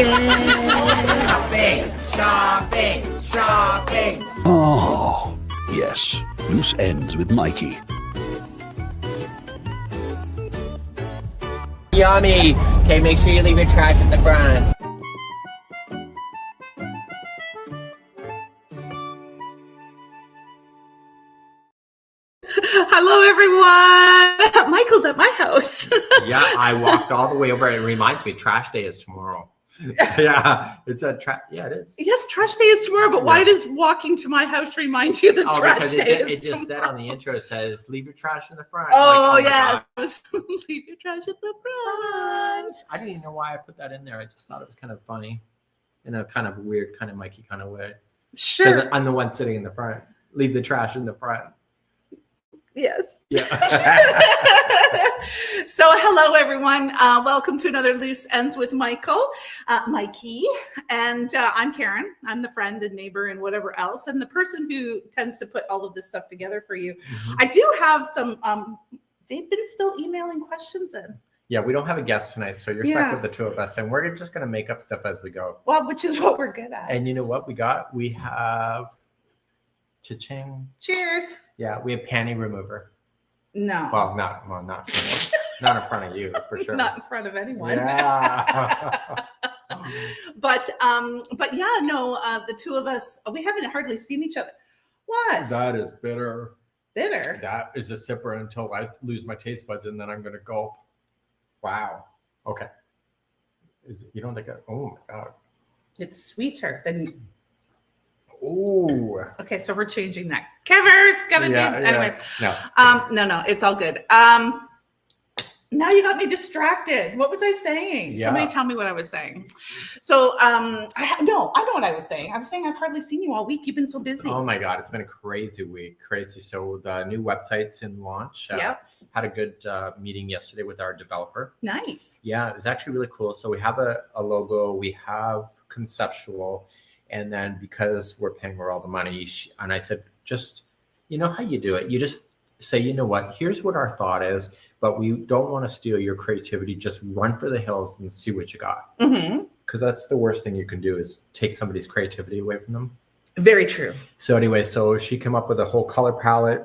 Shopping, shopping, shopping. Oh, yes. Loose Ends with Mikey. Yummy. Okay, make sure you leave your trash at the front. Hello, everyone. Michael's at my house. Yeah, I walked all the way over. It reminds me, trash day is tomorrow. Yeah, it's a trash. Yeah, it is. Yes, trash day is tomorrow, but why does walking to my house remind you that trash because day it is just said on the intro, it says, leave your trash in the front. Oh, my yes. God. Leave your trash at the front. I didn't even know why I put that in there. I just thought it was kind of funny in a kind of weird, kind of Mikey kind of way. Sure. Because I'm the one sitting in the front. Leave the trash in the front. Yes. Yeah. So hello, everyone. Welcome to another Loose Ends with Mikey. And I'm Karen. I'm the friend and neighbor and whatever else. And the person who tends to put all of this stuff together for you. Mm-hmm. I do have some, they've been still emailing questions in. Yeah, we don't have a guest tonight, so you're stuck with the two of us. And we're just going to make up stuff as we go. Well, which is what we're good at. And you know what we got? We have cha-ching. Cheers. Yeah, we have panty remover. No. Well, not in front of you, for sure. Not in front of anyone. Yeah. But yeah, no, the two of us, we haven't hardly seen each other. What? That is bitter. Bitter? That is a sipper until I lose my taste buds, and then I'm going to gulp. Wow. Okay. You don't think oh my God. It's sweeter than... Ooh. Okay, so we're changing that. Kever's got it in. Anyway. No, it's all good. Now you got me distracted. What was I saying? Yeah. Somebody tell me what I was saying. So, I know what I was saying. I was saying I've hardly seen you all week. You've been so busy. Oh my God, it's been a crazy week. Crazy. So the new website's in launch. Yep. Had a good meeting yesterday with our developer. Nice. Yeah, it was actually really cool. So we have a logo. We have conceptual. And then because we're paying her all the money, and I said, just, you know how you do it. You just say, you know what, here's what our thought is, but we don't want to steal your creativity. Just run for the hills and see what you got. Mm-hmm. Because that's the worst thing you can do is take somebody's creativity away from them. Very true. So anyway, so she came up with a whole color palette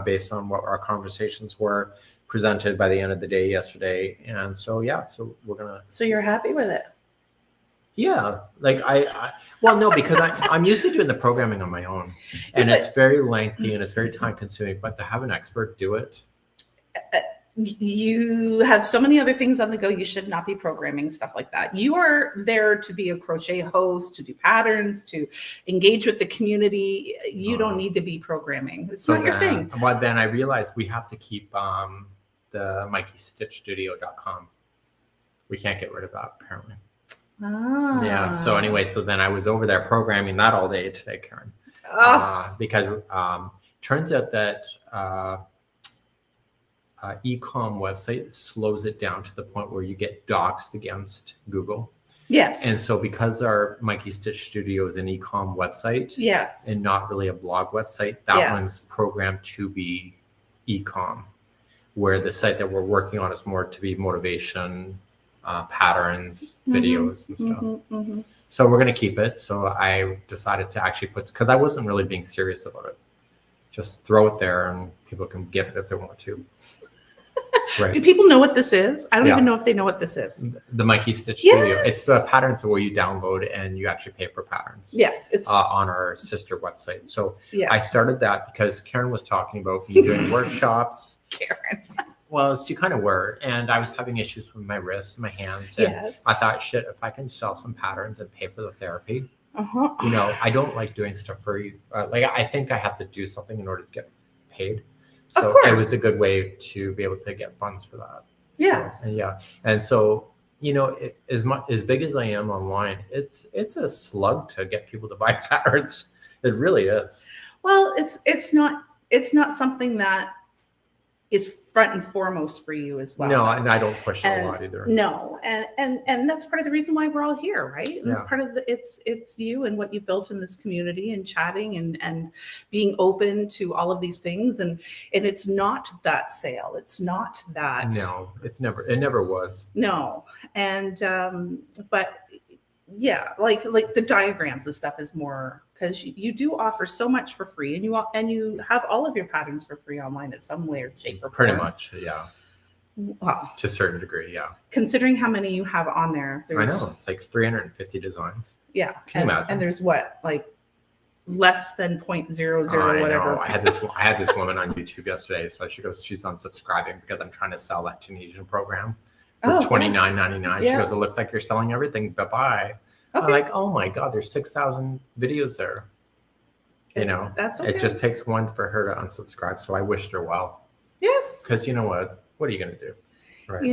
based on what our conversations were presented by the end of the day yesterday. And so, yeah, so we're going to. So you're happy with it? Yeah, like well, no, because I'm used to doing the programming on my own, and it's very lengthy and it's very time consuming. But to have an expert do it, you have so many other things on the go. You should not be programming stuff like that. You are there to be a crochet host, to do patterns, to engage with the community. You don't need to be programming. It's not your thing. Well, then I realized we have to keep the MikeyStitchStudio.com. We can't get rid of that apparently. Ah. Yeah. So anyway, so then I was over there programming that all day today, Karen, because turns out that e-com website slows it down to the point where you get doxed against Google. Yes. And so because our Mikey Stitch Studio is an e-com website, yes, and not really a blog website, that one's programmed to be e-com, where the site that we're working on is more to be motivation. Patterns, videos, and stuff. Mm-hmm. So we're going to keep it. So I decided to actually because I wasn't really being serious about it. Just throw it there and people can get it if they want to. Right. Do people know what this is? I don't even know if they know what this is. The Mikey Stitch Studio. It's the patterns where you download and you actually pay for patterns. Yeah. It's on our sister website. So I started that because Karen was talking about me doing workshops. Karen. Well, she kind of were, and I was having issues with my wrists, my hands, and I thought, shit, if I can sell some patterns and pay for the therapy, you know, I don't like doing stuff for you. Like, I think I have to do something in order to get paid. So it was a good way to be able to get funds for that. Yes. So, and so, you know, as big as I am online, it's a slug to get people to buy patterns. It really is. Well, it's not something that is front and foremost for you as well. No, and I don't push it a lot either. No, and that's part of the reason why we're all here, right? And that's part of it's you and what you've built in this community and chatting and being open to all of these things. And it's not that sale. It's not that. No, it never was. No. And but yeah, like the diagrams and stuff is more, because you do offer so much for free, and you have all of your patterns for free online in some way or shape or Pretty form. much, yeah. Wow. To a certain degree, yeah. Considering how many you have on there, I know, it's like 350 designs. Yeah. Can you imagine? And there's what, like less than 0.00 whatever. I had this woman on YouTube yesterday. So she goes, she's unsubscribing because I'm trying to sell that Tunisian program for $29.99. She goes, it looks like you're selling everything. Bye bye. Okay. I'm like, oh my God, there's 6,000 videos there. That's okay. It just takes one for her to unsubscribe. So I wished her well. Yes. Because you know what? What are you going to do? Right.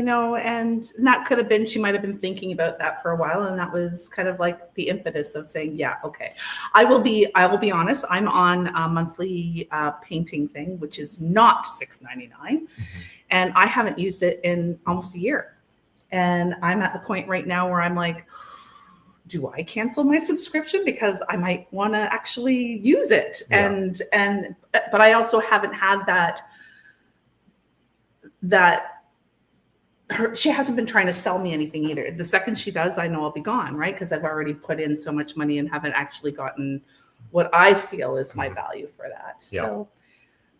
And that could have been, she might have been thinking about that for a while. And that was kind of like the impetus of saying, yeah, okay. I will be honest. I'm on a monthly painting thing, which is not $6.99. Mm-hmm. And I haven't used it in almost a year. And I'm at the point right now where I'm like, do I cancel my subscription? Because I might want to actually use it. Yeah. But I also haven't had she hasn't been trying to sell me anything either. The second she does, I know I'll be gone, right? Because I've already put in so much money and haven't actually gotten what I feel is my value for that. Yeah. So,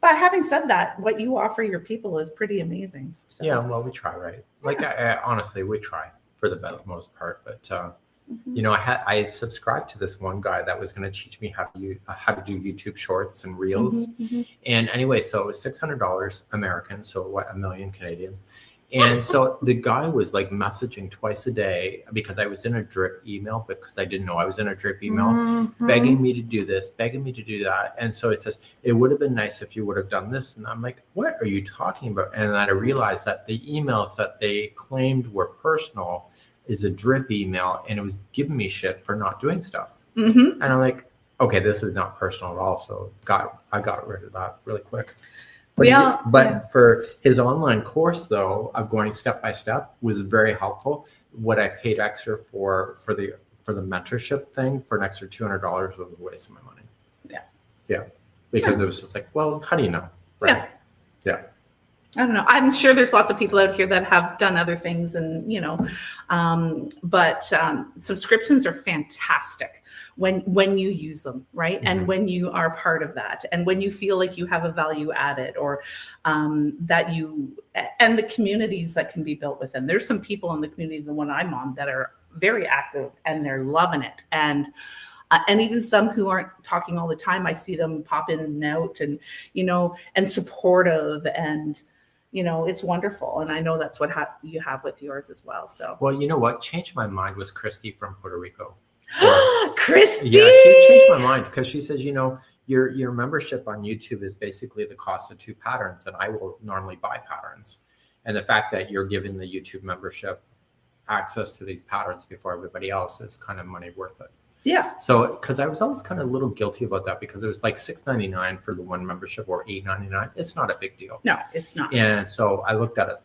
but having said that, what you offer your people is pretty amazing. So. Yeah, well, we try, right? Like, honestly, we try for the most part. But, I subscribed to this one guy that was going to teach me how to do YouTube shorts and reels. Mm-hmm, mm-hmm. And anyway, so it was $600 American, so what, $1 million Canadian. And so the guy was like messaging twice a day because I was in a drip email, because I didn't know I was in a drip email, mm-hmm. begging me to do this, begging me to do that. And so he says, it would have been nice if you would have done this. And I'm like, what are you talking about? And then I realized that the emails that they claimed were personal is a drip email, and it was giving me shit for not doing stuff. Mm-hmm. And I'm like, okay, this is not personal at all. So I got rid of that really quick. But for his online course, though, of going step by step was very helpful. What I paid extra for the mentorship thing for an extra $200 was a waste of my money. Yeah, because it was just like, well, how do you know? Right? Yeah. I don't know. I'm sure there's lots of people out here that have done other things, and but subscriptions are fantastic when you use them, right? Mm-hmm. And when you are part of that, and when you feel like you have a value added, or that you, and the communities that can be built within. There's some people in the community, the one I'm on, that are very active and they're loving it, and even some who aren't talking all the time, I see them pop in and out, and and supportive, and it's wonderful. And I know that's what you have with yours as well. So, well, you know what changed my mind was Christy from Puerto Rico. Christy! Yeah, she's changed my mind, because she says, your membership on YouTube is basically the cost of 2 patterns, and I will normally buy patterns. And the fact that you're giving the YouTube membership access to these patterns before everybody else is kind of money worth it. Yeah. So, because I was always kind of a little guilty about that, because it was like $6.99 for the one membership, or $8.99. It's not a big deal. No, it's not. And so I looked at it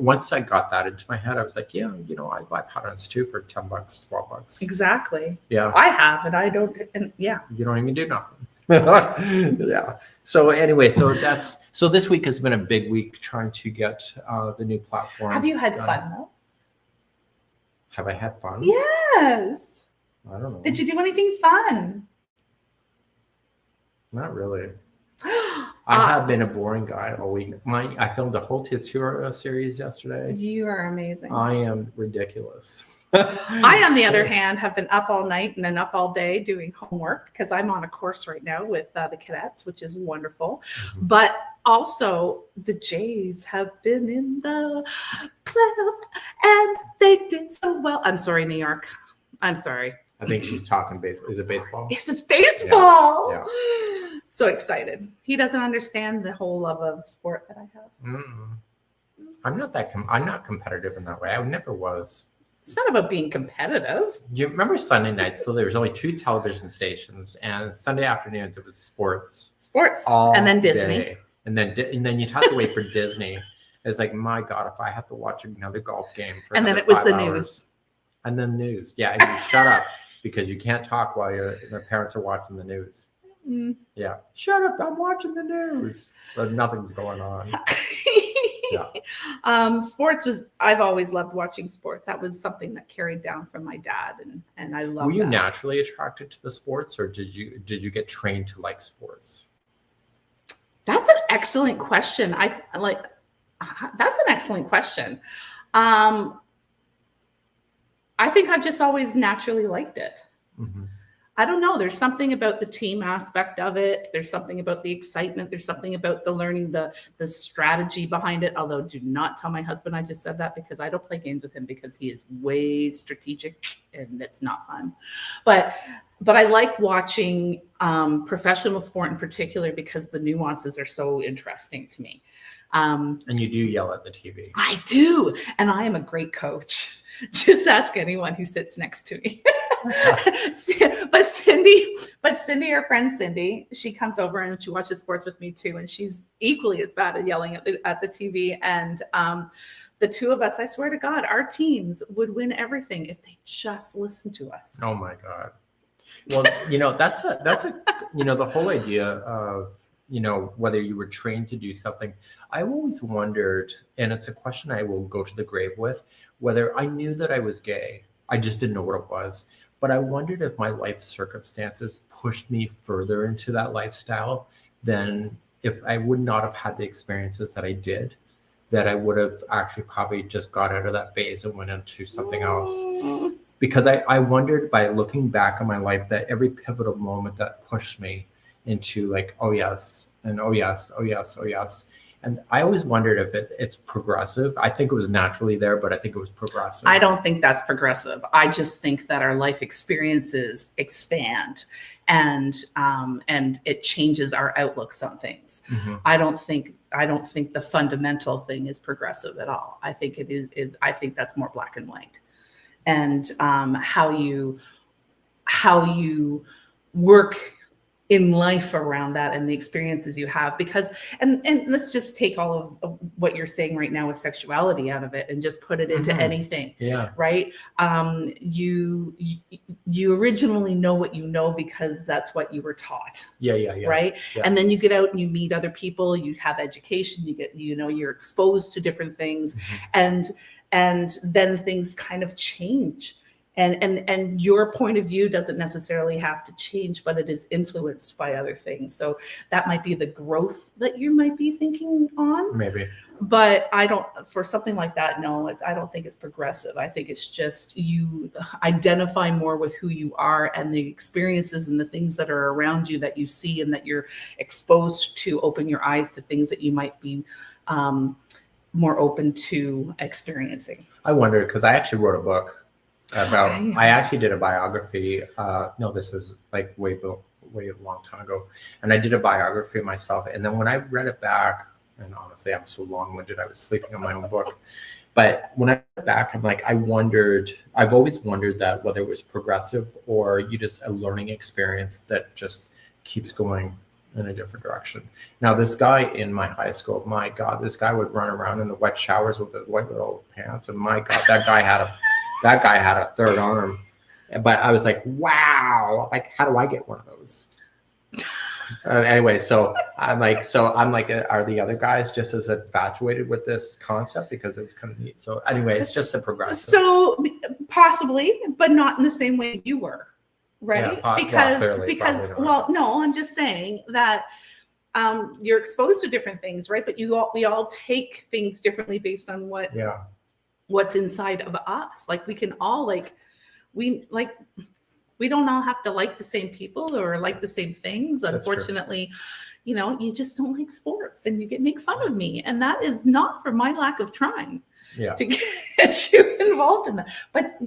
once I got that into my head, I was like, yeah, I buy patterns too for $10, $12. Exactly. Yeah. I have, and I don't. And yeah. You don't even do nothing. Yeah. So anyway, so this week has been a big week trying to get the new platform. Have you had fun though? Have I had fun? Yes. I don't know. Did you do anything fun? Not really. I have been a boring guy all week. I filmed a whole tutorial series yesterday. You are amazing. I am ridiculous. I, on the other hand, have been up all night and then up all day doing homework, because I'm on a course right now with the cadets, which is wonderful. Mm-hmm. But also, the Jays have been in the playoffs, and they did so well. I'm sorry, New York. I'm sorry. I think she's talking baseball. Is it baseball? Yes, it's baseball. Yeah. So excited. He doesn't understand the whole love of sport that I have. Mm-mm. I'm not competitive in that way. I never was. It's not about being competitive. Do you remember Sunday nights? So there was only 2 television stations, and Sunday afternoons it was sports. And then Disney. Day. And then you'd have to wait for Disney. It's like, my God, if I have to watch another golf game for and then it was the hours. News. And then news. Yeah, and you shut up because you can't talk while the parents are watching the news. Yeah. Shut up. I'm watching the news. But nothing's going on. Yeah. I've always loved watching sports. That was something that carried down from my dad, and I love Were you that. naturally attracted to the sports, or did you get trained to like sports? That's an excellent question. That's an excellent question. I think I've just always naturally liked it. Mm-hmm. I don't know. There's something about the team aspect of it. There's something about the excitement. There's something about the learning, the strategy behind it. Although do not tell my husband I just said that, because I don't play games with him, because he is way strategic and it's not fun. But I like watching professional sport in particular, because the nuances are so interesting to me. And you do yell at the TV. I do. And I am a great coach. Just ask anyone who sits next to me. But Cindy, our friend Cindy, she comes over and she watches sports with me too. And she's equally as bad at yelling at the TV. And the two of us, I swear to God, our teams would win everything if they just listened to us. Oh my God. Well, that's a the whole idea of, whether you were trained to do something. I always wondered, and it's a question I will go to the grave with, whether I knew that I was gay. I just didn't know what it was. But I wondered if my life circumstances pushed me further into that lifestyle than if I would not have had the experiences that I did, that I would have actually probably just got out of that phase and went into something else. Because I wondered, by looking back on my life, that every pivotal moment that pushed me into like, oh yes, and oh yes, oh yes, oh yes. And I always wondered if it's progressive. I think it was naturally there, but I think it was progressive. I don't think that's progressive. I just think that our life experiences expand, and it changes our outlooks on things. Mm-hmm. I don't think the fundamental thing is progressive at all. I think it is. I think that's more black and white, and how you work in life around that and the experiences you have. Because and let's just take all of what you're saying right now with sexuality out of it and just put it into anything. Yeah. Right. You originally know what you know because that's what you were taught. Yeah. Right. Yeah. And then you get out and you meet other people, you have education, you're exposed to different things, and then things kind of change. And your point of view doesn't necessarily have to change, but it is influenced by other things. So that might be the growth that you might be thinking on. Maybe. But for something like that, no, I don't think it's progressive. I think it's just you identify more with who you are and the experiences and the things that are around you that you see and that you're exposed to open your eyes to things that you might be more open to experiencing. I wondered, because I actually wrote a book I actually did a biography. No, this is like way a long time ago. And I did a biography of myself. And then when I read it back, and honestly, I'm so long-winded, I was sleeping on my own book. But when I read it back, I'm like, I've always wondered that whether it was progressive or you just a learning experience that just keeps going in a different direction. Now, this guy in my high school, my God, this guy would run around in the wet showers with his white little pants. And my God, that guy had a third arm. But I was like, wow, like, how do I get one of those? Anyway, so I'm like, are the other guys just as infatuated with this concept? Because it was kind of neat. So anyway, it's just a progressive. So possibly, but not in the same way you were, right? Yeah, because no, I'm just saying that you're exposed to different things, right? But we all take things differently based on what's inside of us. Like we can all we don't all have to like the same people or like the same things. That's unfortunately true. You just don't like sports and you make fun of me, and that is not for my lack of trying to get you involved in that. But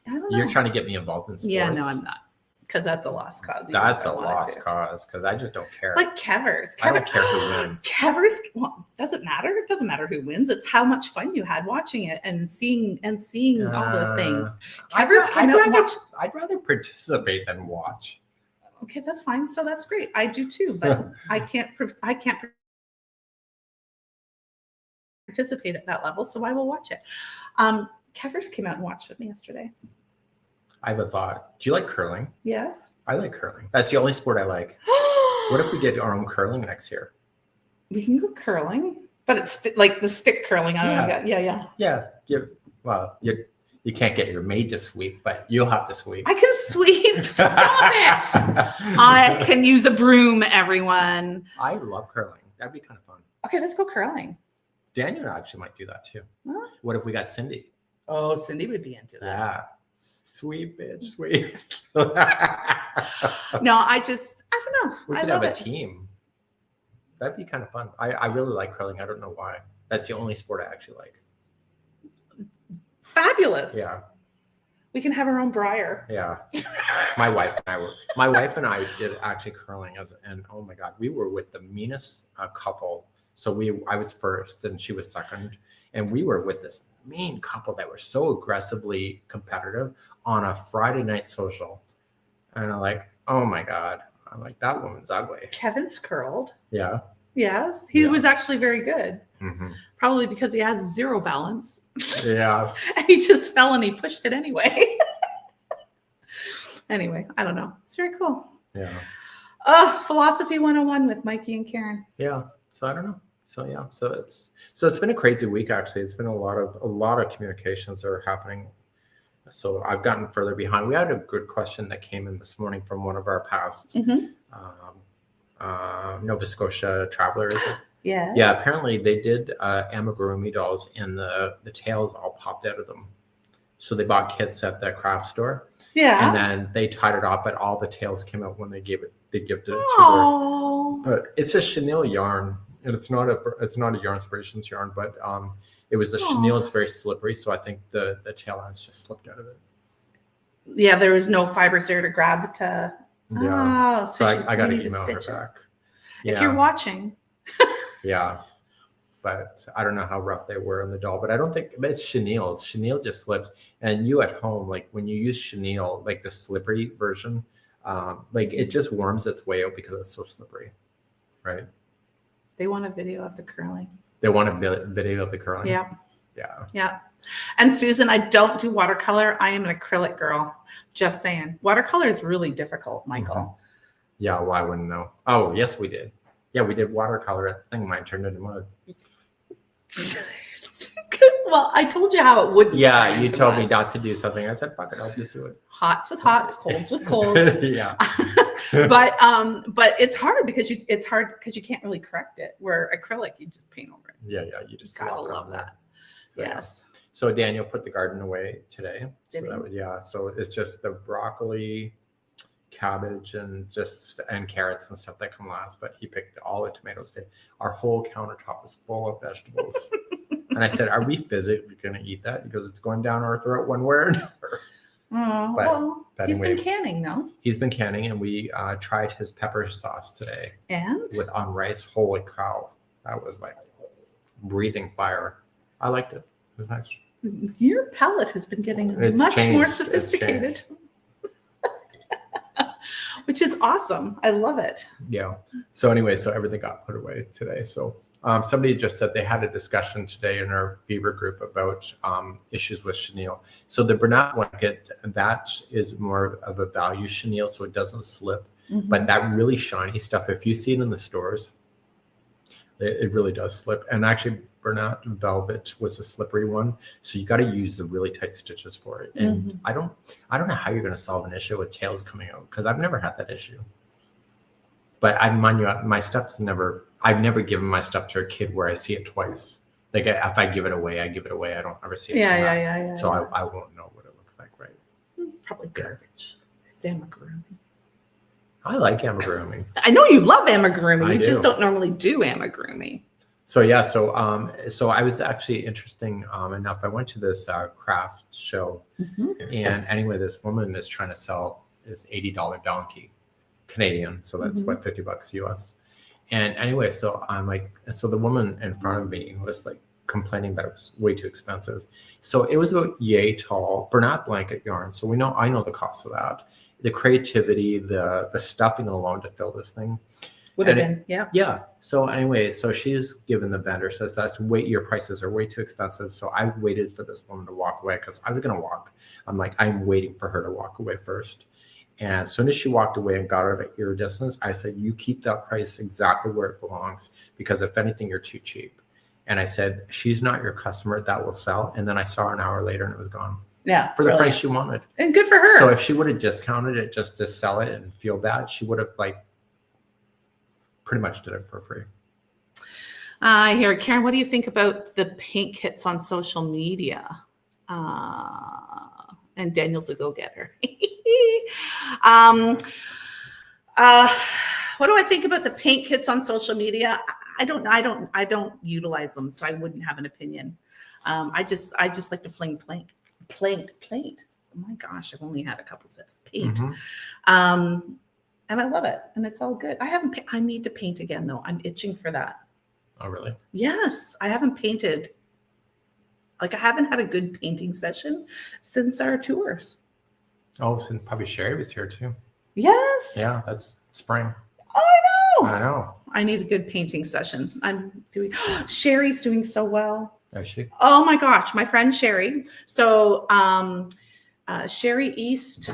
I don't know. You're trying to get me involved in sports. Yeah, no, I'm not. Because that's a lost cause. That's a lost cause, because I just don't care. It's like Kevers. I don't care who wins. Kevers, doesn't matter. It doesn't matter who wins. It's how much fun you had watching it and seeing all the things. Kevers I'd rather participate than watch. Okay, that's fine. So that's great. I do too, but I can't participate at that level, so I will watch it. Kevers came out and watched with me yesterday. I have a thought. Do you like curling? Yes. I like curling. That's the only sport I like. What if we did our own curling next year? We can go curling, but it's like the stick curling. Yeah. Well, you can't get your maid to sweep, but you'll have to sweep. I can sweep. Stop it. I can use a broom, everyone. I love curling. That'd be kind of fun. Okay, let's go curling. Daniel actually might do that too. Huh? What if we got Cindy? Oh, Cindy would be into that. Yeah. Sweep, bitch, sweep. No, I don't know. We I could love have a it. team. That'd be kind of fun. I really like curling. I don't know why. That's the only sport I actually like. Fabulous. Yeah. We can have our own Briar. Yeah. My wife and I did actually curling and oh my God, we were with the meanest couple. So I was first and she was second. And we were with this mean couple that were so aggressively competitive on a Friday night social. And I'm like, oh my God. I'm like, that woman's ugly. Kevin's curled. Yeah. Yes. He was actually very good. Mm-hmm. Probably because he has zero balance. Yeah. And he just fell and he pushed it anyway. Anyway, I don't know. It's very cool. Yeah. Philosophy 101 with Mikey and Karen. Yeah. So I don't know. So yeah. So it's been a crazy week actually. It's been a lot of communications that are happening. So I've gotten further behind. We had a good question that came in this morning from one of our past Nova Scotia travelers. Yeah. Yeah. Apparently they did amigurumi dolls and the tails all popped out of them. So they bought kits at the craft store. Yeah. And then they tied it up, but all the tails came out when they gifted it to Oh. her. But it's a chenille yarn, and it's not a Yarn Inspirations yarn, but it was a chenille. It's very slippery, so I think the tail ends just slipped out of it. Yeah, there was no fibers there to grab to. Yeah. Oh, So I got to email her back. Yeah. If you're watching. Yeah. But I don't know how rough they were in the doll, but I don't think it's chenille. Chenille just slips. And you at home, like when you use chenille, like the slippery version, like it just worms its way out because it's so slippery, right? They want a video of the curling. They want a video of the curling. Yeah. Yeah. Yeah. And Susan, I don't do watercolor. I am an acrylic girl. Just saying. Watercolor is really difficult, Michael. Mm-hmm. Yeah, well, I wouldn't know. Oh, yes, we did. Yeah, we did watercolor. I think mine turned into mud. Well, I told you how it wouldn't. Yeah, you told me not to do something. I said, fuck it, I'll just do it. Hots with hots, colds with colds. Yeah. But it's hard because you can't really correct it. Where acrylic, you just paint over it. Yeah, you just Gotta slap it love on that. there. So, Yes. Yeah. So Daniel put the garden away today. Did he? That was So it's just the broccoli, cabbage, and carrots and stuff that come last. But he picked all the tomatoes today. Our whole countertop is full of vegetables. And I said, "Are we physically going to eat that?" Because it's going down our throat one way or another. Oh, But well, he's anyway, been canning, no? He's been canning, and we tried his pepper sauce today And on rice. Holy cow, that was like breathing fire. I liked it. It was nice. your palate has been getting It's much changed. more It's sophisticated, which is awesome. I love it. Yeah. So anyway, everything got put away today. So somebody just said they had a discussion today in our Fever group about issues with chenille. So the Bernat blanket, that is more of a value chenille, so it doesn't slip. Mm-hmm. But that really shiny stuff, if you see it in the stores, it really does slip. And actually, Bernat Velvet was a slippery one, so you got to use the really tight stitches for it. And I don't know how you're going to solve an issue with tails coming out, because I've never had that issue. But I mind you, I've never given my stuff to a kid where I see it twice. Like if I give it away, I give it away. I don't ever see it. Yeah. So I won't know what it looks like, right? Probably garbage. It's amigurumi. I like amigurumi. I know you love amigurumi. I You just do. don't normally do amigurumi. So yeah, so I was actually interesting enough. I went to this craft show, and anyway, this woman is trying to sell this $80 donkey, Canadian. So that's what, $50 US. And anyway, so I'm like, so the woman in front of me was like complaining that it was way too expensive. So it was about yay tall Bernat blanket yarn. So I know the cost of that, the creativity, the stuffing alone to fill this thing. Would have been, yeah. Yeah. So anyway, so she's given the vendor, says your prices are way too expensive. So I waited for this woman to walk away because I was going to walk. I'm like, I'm waiting for her to walk away first. And as soon as she walked away and got out of ear distance, I said, you keep that price exactly where it belongs, because if anything, you're too cheap. And I said, she's not your customer, that will sell. And then I saw her an hour later and it was gone. Yeah. For the price she wanted. And good for her. So if she would have discounted it just to sell it and feel bad, she would have like pretty much did it for free. I hear it. Karen, what do you think about the paint kits on social media? And Daniel's a go-getter. What do I think about the paint kits on social media? I don't utilize them, so I wouldn't have an opinion. I just like to fling paint. Oh my gosh, I've only had a couple sips. Paint. Mm-hmm. And I love it, and it's all good. I need to paint again though. I'm itching for that. Oh, really? Yes, I haven't painted. Like, I haven't had a good painting session since our tours. Oh, since probably Sherry was here too. Yes. Yeah, that's spring. I know. I know. I need a good painting session. Sherry's doing so well. Is she? Oh my gosh, my friend Sherry. So Sherry East,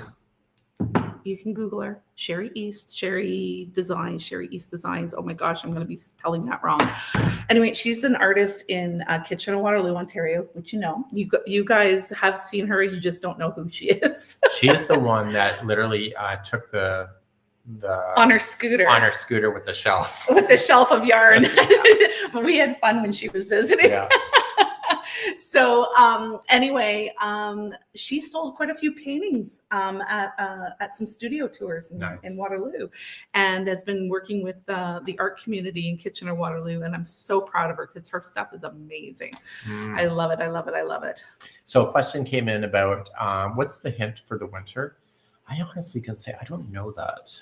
you can Google her. Sherry East Designs. Oh my gosh, I'm going to be telling that wrong. Anyway, she's an artist in Kitchener-Waterloo, Ontario, which you guys have seen her. You just don't know who she is. She is the one that literally took the on her scooter with the shelf. With the shelf of yarn. We had fun when she was visiting. Yeah. So anyway, she sold quite a few paintings at some studio tours in Waterloo, and has been working with the art community in Kitchener-Waterloo. And I'm so proud of her because her stuff is amazing. I love it. So a question came in about what's the hint for the winter? I honestly can say I don't know that.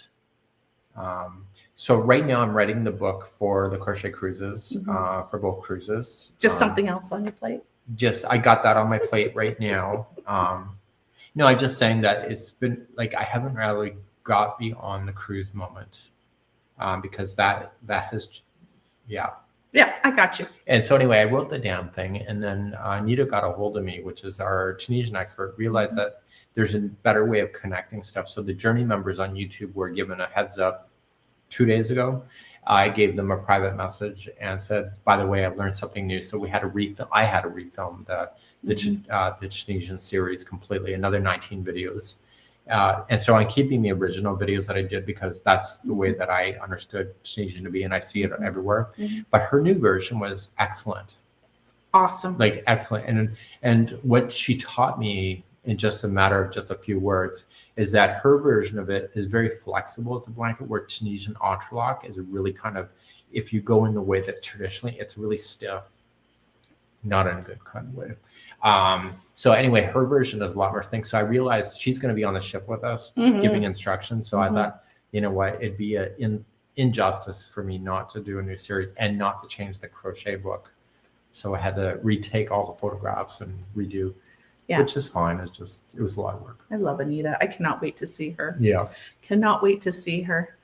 So right now I'm writing the book for the crochet cruises, for both cruises. Just something else on your plate? I got that on my plate right now. No, I'm just saying that it's been like, I haven't really got beyond the cruise moment, because that has, yeah. Yeah, I got you. And so anyway, I wrote the damn thing, and then Nita got a hold of me, which is our Tunisian expert, realized that there's a better way of connecting stuff. So the Journey members on YouTube were given a heads up 2 days ago. I gave them a private message and said, by the way, I've learned something new. So I had to refilm the Tunisian series completely, another 19 videos. And so I'm keeping the original videos that I did because that's the way that I understood Tunisian to be, and I see it everywhere. But her new version was excellent. Awesome. Like excellent. And what she taught me in just a matter of just a few words is that her version of it is very flexible. It's a blanket, where Tunisian entrelac is really kind of, if you go in the way that traditionally, it's really stiff, not in a good kind of way. So anyway, her version is a lot more things. So I realized she's going to be on the ship with us, giving instructions. So I thought, you know what, it'd be an injustice for me not to do a new series and not to change the crochet book. So I had to retake all the photographs and redo. Yeah. Which is fine. It was a lot of work. I love Anita. I cannot wait to see her. Yeah. Cannot wait to see her.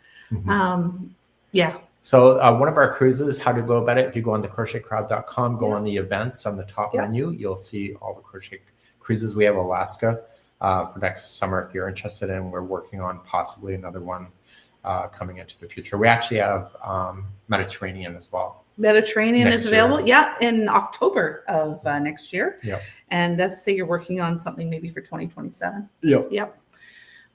Yeah. So one of our cruises, how to go about it, if you go on the crochetcrowd.com, go on the events on the top menu, you'll see all the crochet cruises. We have Alaska for next summer if you're interested in. We're working on possibly another one coming into the future. We actually have Mediterranean as well. Mediterranean is available, in October of next year. Yeah. And let's say you're working on something maybe for 2027. Yep.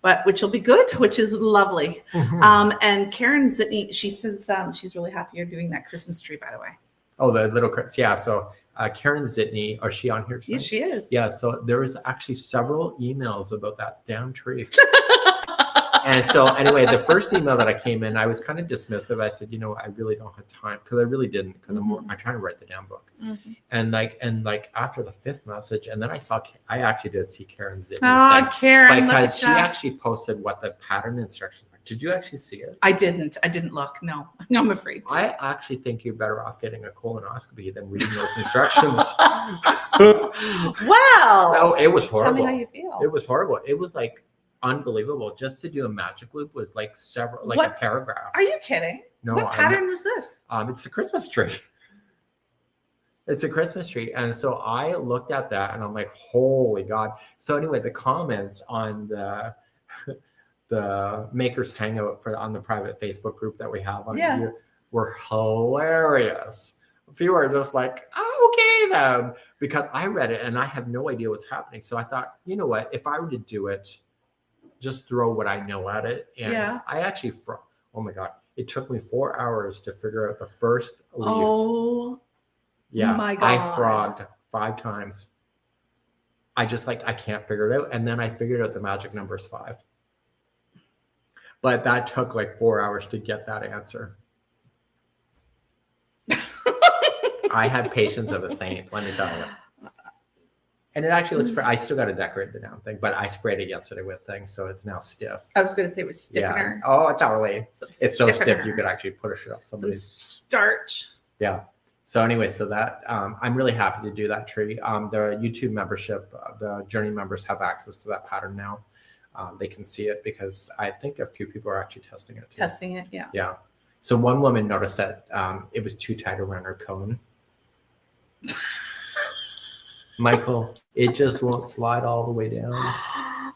But which will be good, which is lovely. And Karen Zitney, she says she's really happy you're doing that Christmas tree, by the way. Oh, the little Chris. Yeah. So Karen Zitney, is she on here tonight? Yes, she is. Yeah. So there was actually several emails about that damn tree. And so anyway, the first email that I came in, I was kind of dismissive. I said, I really don't have time, because I really didn't, because I'm trying to write the damn book. And like after the fifth message, and then I actually did see Karen Zitney's thing, Karen, because she actually posted what the pattern instructions were. Did you actually see it? I didn't look. No, I'm afraid to. I actually think you're better off getting a colonoscopy than reading those instructions. Wow. No, it was horrible. Tell me how you feel. It was horrible. It was like unbelievable. Just to do a magic loop was like a paragraph. Are you kidding? No. What pattern was this? It's a Christmas tree. It's a Christmas tree. And so I looked at that and I'm like, holy God. So anyway, the comments on the the makers hangout on the private Facebook group that we have on Yeah. here were hilarious. People are just like, oh, okay then, because I read it and I have no idea what's happening. So I thought, you know what, if I were to do it, just throw what I know at it. And Yeah. I actually, oh my God, it took me 4 hours to figure out the first leaf. Oh, yeah. my I God. frogged 5 times. I just I can't figure it out. And then I figured out the magic number is 5. But that took 4 hours to get that answer. I had patience of a saint, let me tell you. And it actually looks, I still got to decorate the damn thing, but I sprayed it yesterday with things, so it's now stiff. I was going to say it was stiffener. Yeah. Oh, totally. It's so stiff Stiffener. you could actually push it up Some somebody's. starch. Yeah. So anyway, so that I'm really happy to do that tree. The YouTube membership, the Journey members have access to that pattern now. They can see it because I think a few people are actually testing it too. Testing it, yeah. Yeah. So one woman noticed that it was too tight around her cone. Michael, it just won't slide all the way down.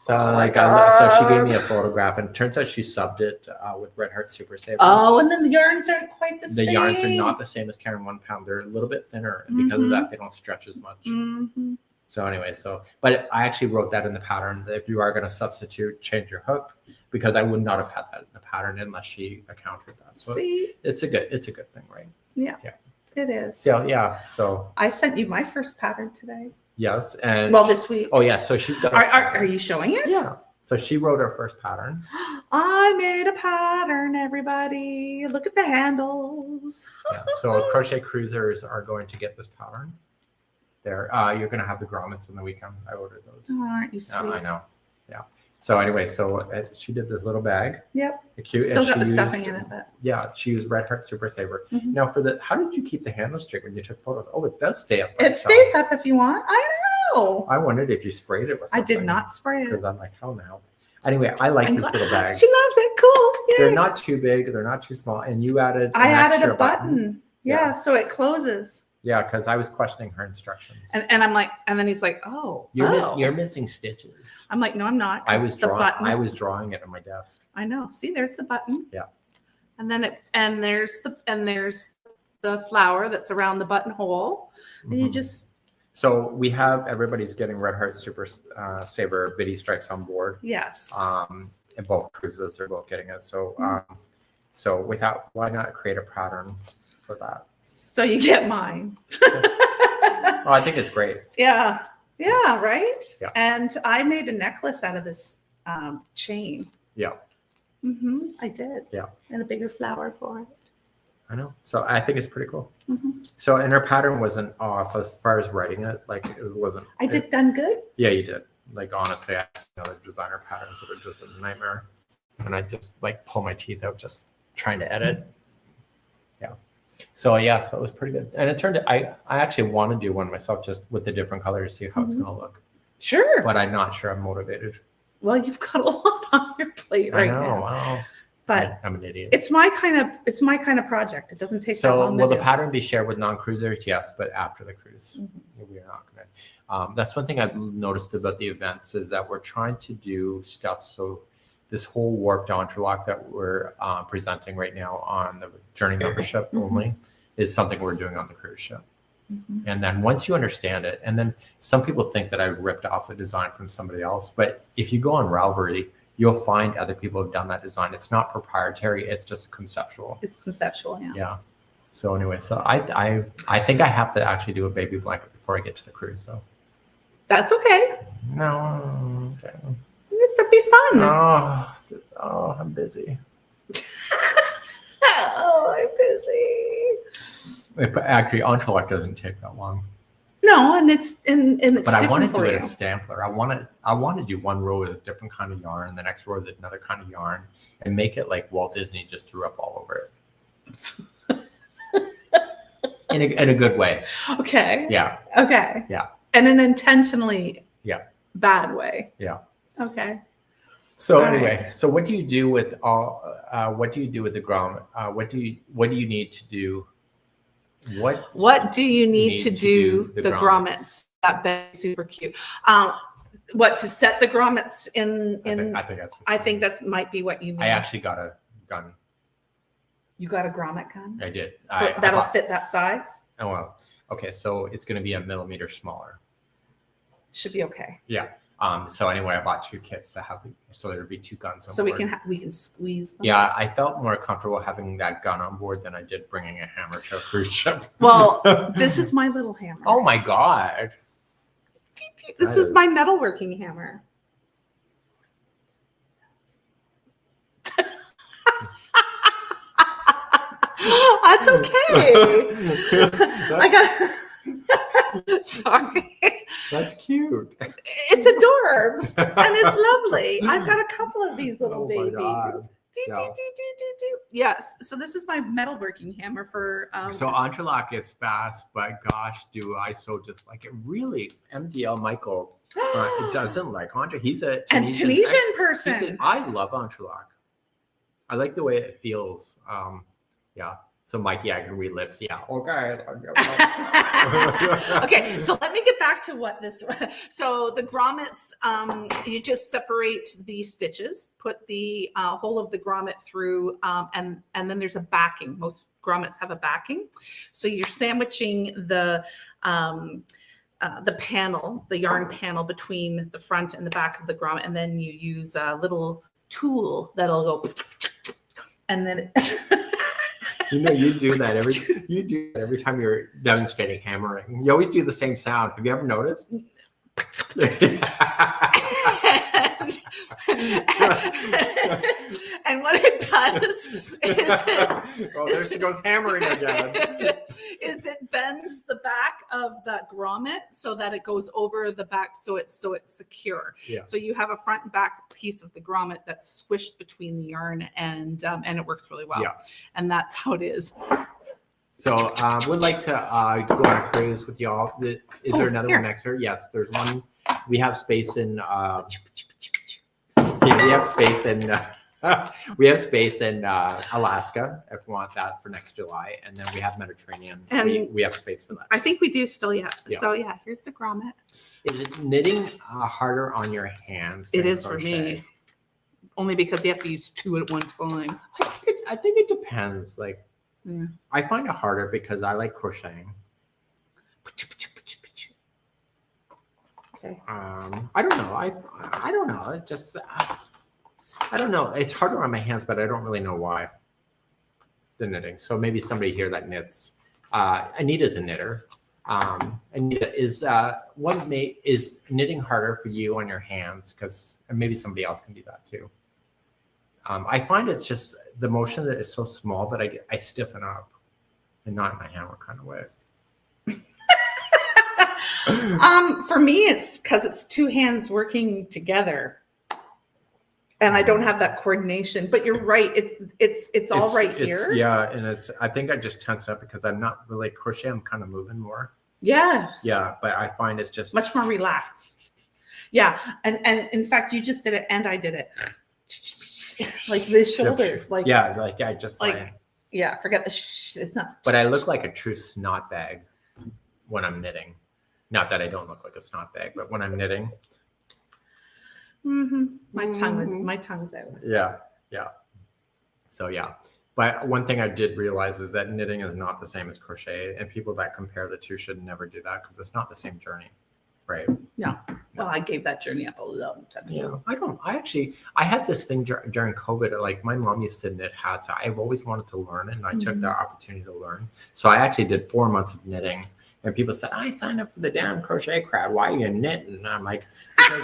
So so she gave me a photograph, and it turns out she subbed it with Red Heart Super Saver. Oh, and then the yarns aren't quite the same. The yarns are not the same as Karen 1 pound. They're a little bit thinner, and because of that, they don't stretch as much. Mm-hmm. So anyway, but I actually wrote that in the pattern that if you are going to substitute, change your hook, because I would not have had that in the pattern unless she accounted that. So See? it's a good thing, right? Yeah. Yeah. It is. So yeah, so I sent you my first pattern today. yes, and Well, this week. oh yeah, so she's got. Are you showing it? Yeah. So she wrote her first pattern. I made a pattern, everybody. Look at the handles. Yeah. So crochet cruisers are going to get this pattern. There, you're going to have the grommets in the weekend. I ordered those. Oh, aren't you sweet? I know. Yeah. So anyway, she did this little bag. Yep. Cute. Still and got the she stuffing used- in it, but Yeah, she used Red Heart Super Saver. Mhm. Now how did you keep the handle straight when you took photos? Oh, it does stay up. by it itself. stays up if you want. I know. I wondered if you sprayed it with I something. did not spray it. Because I'm like, how now? Anyway, I like this little bag. She loves it. Cool. Yay. They're not too big. They're not too small. And you added. I an added extra a button. Yeah, so it closes. Yeah, because I was questioning her instructions. And I'm like, and then he's like, oh, You're missing stitches. I'm like, no, I'm not. I was the button. drawing it on my desk. I know. See, there's the button. Yeah. And then there's the flower that's around the buttonhole. And you Mhm. just So everybody's getting Red Heart Super Saver Biddy stripes on board. yes. And both cruises are both getting it. So why not create a pattern for that? So you get mine. Oh, I think it's great. Yeah. Yeah, right? Yeah. And I made a necklace out of this chain. Yeah, I did. Yeah. And a bigger flower for it. I know. So I think it's pretty cool. Mhm. So, and her pattern wasn't off as far as writing it. It wasn't. I did done good. Yeah, you did. Honestly, I've seen other designer patterns that are just a nightmare. And I just pull my teeth out just trying to edit. Yeah. So yeah, so it was pretty good. And it turned out I actually want to do one myself just with the different colors, see how it's Mhm. gonna look. Sure. But I'm not sure I'm motivated. Well, you've got a lot on your plate right I know, now. wow. But I'm an idiot. it's my kind of project. It doesn't take that So long will to the do. pattern be shared with non-cruisers? Yes, but after the cruise. Mhm. We are not gonna. That's one thing I've noticed about the events is that we're trying to do stuff. So this whole warped interlock that we're presenting right now on the Journey membership Mhm. only is something we're doing on the cruise ship. Mhm. And then once you understand it, and then some people think that I ripped off a design from somebody else, but if you go on Ravelry, you'll find other people have done that design. It's not proprietary. It's just conceptual. It's conceptual, yeah. Yeah. So anyway, so I think I have to actually do a baby blanket before I get to the cruise, though. That's okay. No. Okay. It'll be fun. I'm busy. Oh, I'm busy. Actually, interlock doesn't take that long. No, and it's But I want to different do for it you. as Stampler. I want to do one row with a different kind of yarn, the next row is another kind of yarn, and make it like Walt Disney just threw up all over it. in a good way. Okay. Yeah. Okay. Yeah. And an intentionally bad way. Yeah. Okay. So All anyway, so what do you do with what do you do with the grommet? What do you need to do? What do you need to do the the grommets? grommets? That bed is super cute. What, to set the grommets in? I think that's. I think that might be what you mean. I actually got a gun. You got a grommet gun? I did. That'll fit that size? Oh well. Okay, so it's going to be a millimeter smaller. Should be okay. Yeah. So anyway, I bought 2 kits to have, so there would be 2 guns on So board. we can squeeze them. Yeah, I felt more comfortable having that gun on board than I did bringing a hammer to a cruise ship. Well, this is my little hammer. Oh my God. This is my metalworking hammer. That's okay. I got. Sorry. That's cute. It's adorbs and it's lovely. I've got a couple of these little Oh my babies. God. Yeah. Yes. So this is my metalworking hammer for. So Entrelac is fast, but gosh, do I so dislike it. Really, MDL Michael doesn't like Entre. He's a Tunisian person. I love Entrelac. I like the way it feels. Yeah. So Mikey, I can relive. Yeah. Okay. Okay, so let me get back to what this. So the grommets, you just separate the stitches, put the whole of the grommet through, and then there's a backing. Most grommets have a backing, so you're sandwiching the panel, the yarn panel between the front and the back of the grommet, and then you use a little tool that'll go, and then. You know, you do that every time you're demonstrating hammering. You always do the same sound. Have you ever noticed? And what it does is oh, there she goes hammering again. Is it bends the back of that grommet so that it goes over the back, so it's secure. Yeah. So you have a front and back piece of the grommet that's squished between the yarn, and it works really well. Yeah. And that's how it is. So would like to go on a cruise with y'all. Is there another one next to her? Yes, there's one. We have space in. We have space in. We have space in Alaska if we want that for next July, and then we have Mediterranean. And we have space for that. I think we do still, yeah. Yeah. So yeah, here's the grommet. Is it knitting harder on your hands? It than is for crochet? me, only because you have to use 2 at one time. I think it depends. Like, Yeah. I find it harder because I like crocheting. Okay. I don't know. I don't know. It just I don't know. It's harder on my hands, but I don't really know why. The knitting. So maybe somebody here that knits. Anita's a knitter. Anita, is knitting harder for you on your hands? Because maybe somebody else can do that too. I find it's just the motion that is so small that I stiffen up, and not in my hammer kind of way. For me, it's because it's 2 hands working together, and I don't have that coordination. But you're right; it's all right here. Yeah, and I think I just tense up because I'm not really crocheting. I'm kind of moving more. Yes. Yeah, but I find it's just much more relaxed. Yeah, and in fact, you just did it, and I did it. Like the shoulders, like yeah, like I just like yeah. Forget the it's not. But I look like a true snot bag when I'm knitting. Not that I don't look like a snot bag, but when I'm knitting, my tongue's out. Yeah. So yeah, but one thing I did realize is that knitting is not the same as crochet, and people that compare the two should never do that because it's not the same journey, right? No. Well, I gave that journey up a long time ago. Yeah, I had this thing during COVID. Like my mom used to knit hats. I've always wanted to learn, and I took the opportunity to learn. So I actually did 4 months of knitting. And people said, I signed up for the damn crochet crowd. Why are you knitting? And I'm like, because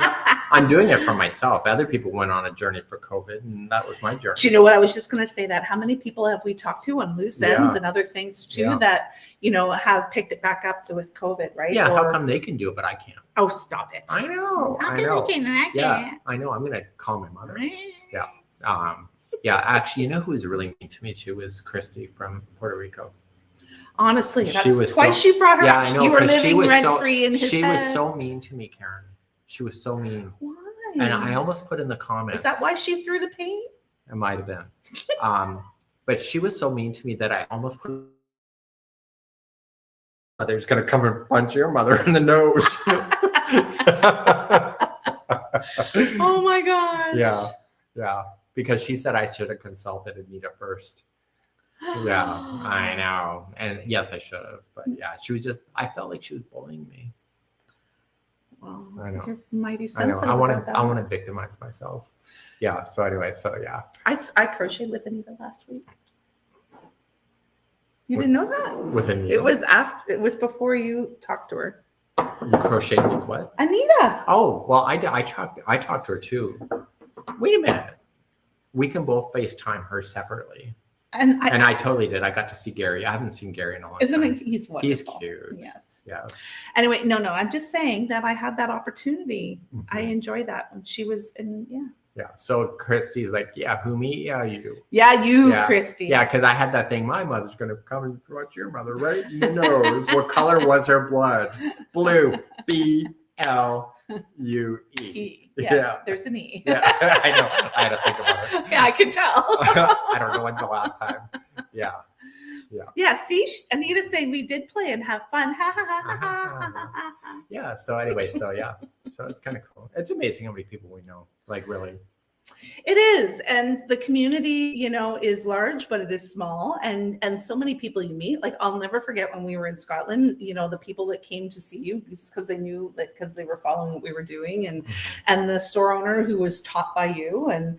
I'm doing it for myself. Other people went on a journey for COVID, and that was my journey. Do you know what? I was just going to say that. How many people have we talked to on loose ends and other things too that, have picked it back up with COVID, right? Yeah, how come they can do it, but I can't? Oh, stop it. I know. How come they can and I can't? Yeah, I know. I'm going to call my mother. Yeah. Yeah, actually, you know who is really mean to me too is Christy from Puerto Rico. Honestly, that's twice you brought her. Yeah, I know. You were living rent free in his head. She was so mean to me, Karen. She was so mean. Why? And I almost put in the comments. Is that why she threw the paint? It might have been. But she was so mean to me that I almost put. Mother's gonna come and punch your mother in the nose. Oh my gosh. Yeah. Yeah. Because she said I should have consulted Anita first. Yeah, I know. And yes, I should have. But yeah, she was just, I felt like she was bullying me. Well, I know. you're mighty I know. sensitive I about that. want to victimize myself. Yeah. So anyway, so yeah. I crocheted with Anita last week. You didn't know that? With Anita. It was before you talked to her. You crocheted with what? Anita. Oh, well, I talked to her too. Wait a minute. We can both FaceTime her separately. And I totally did. I got to see Gary. I haven't seen Gary in a long time. Isn't it? He's wonderful. He's cute. Yes. Yes. Anyway, no. I'm just saying that I had that opportunity. Mm-hmm. I enjoyed that when she was in. Yeah. Yeah. So Christy's like, yeah, who me? Yeah, you. Yeah, you, Yeah. Christy. Yeah, because I had that thing. My mother's gonna come and watch your mother, right? Nose. What color was her blood? Blue. BLUE. Yes, Yeah. there's an E. Yeah, I know. I had to think about it. Yeah, I could tell. I don't know when the last time. Yeah. Yeah, see, Anita's saying we did play and have fun. Ha ha ha ha ha ha ha. Yeah. So anyway, so yeah. So it's kind of cool. It's amazing how many people we know. Like really. It is, and the community, is large, but it is small, and so many people you meet. Like I'll never forget when we were in Scotland. The people that came to see you because they knew that because they were following what we were doing, and the store owner who was taught by you, and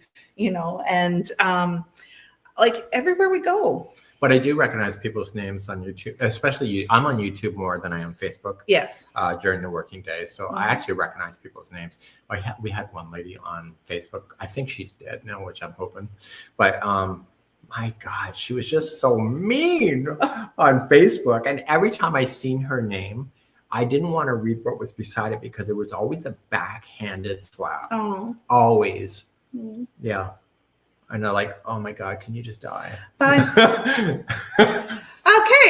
like everywhere we go. But I do recognize people's names on YouTube, especially you. I'm on YouTube more than I am Facebook. Yes. During the working day, so I actually recognize people's names. We had one lady on Facebook. I think she's dead now, which I'm hoping. But my God, she was just so mean on Facebook. And every time I seen her name, I didn't want to read what was beside it because it was always a backhanded slap. Oh. Always. Mm. Yeah. And they're like, oh my God, can you just die? But okay,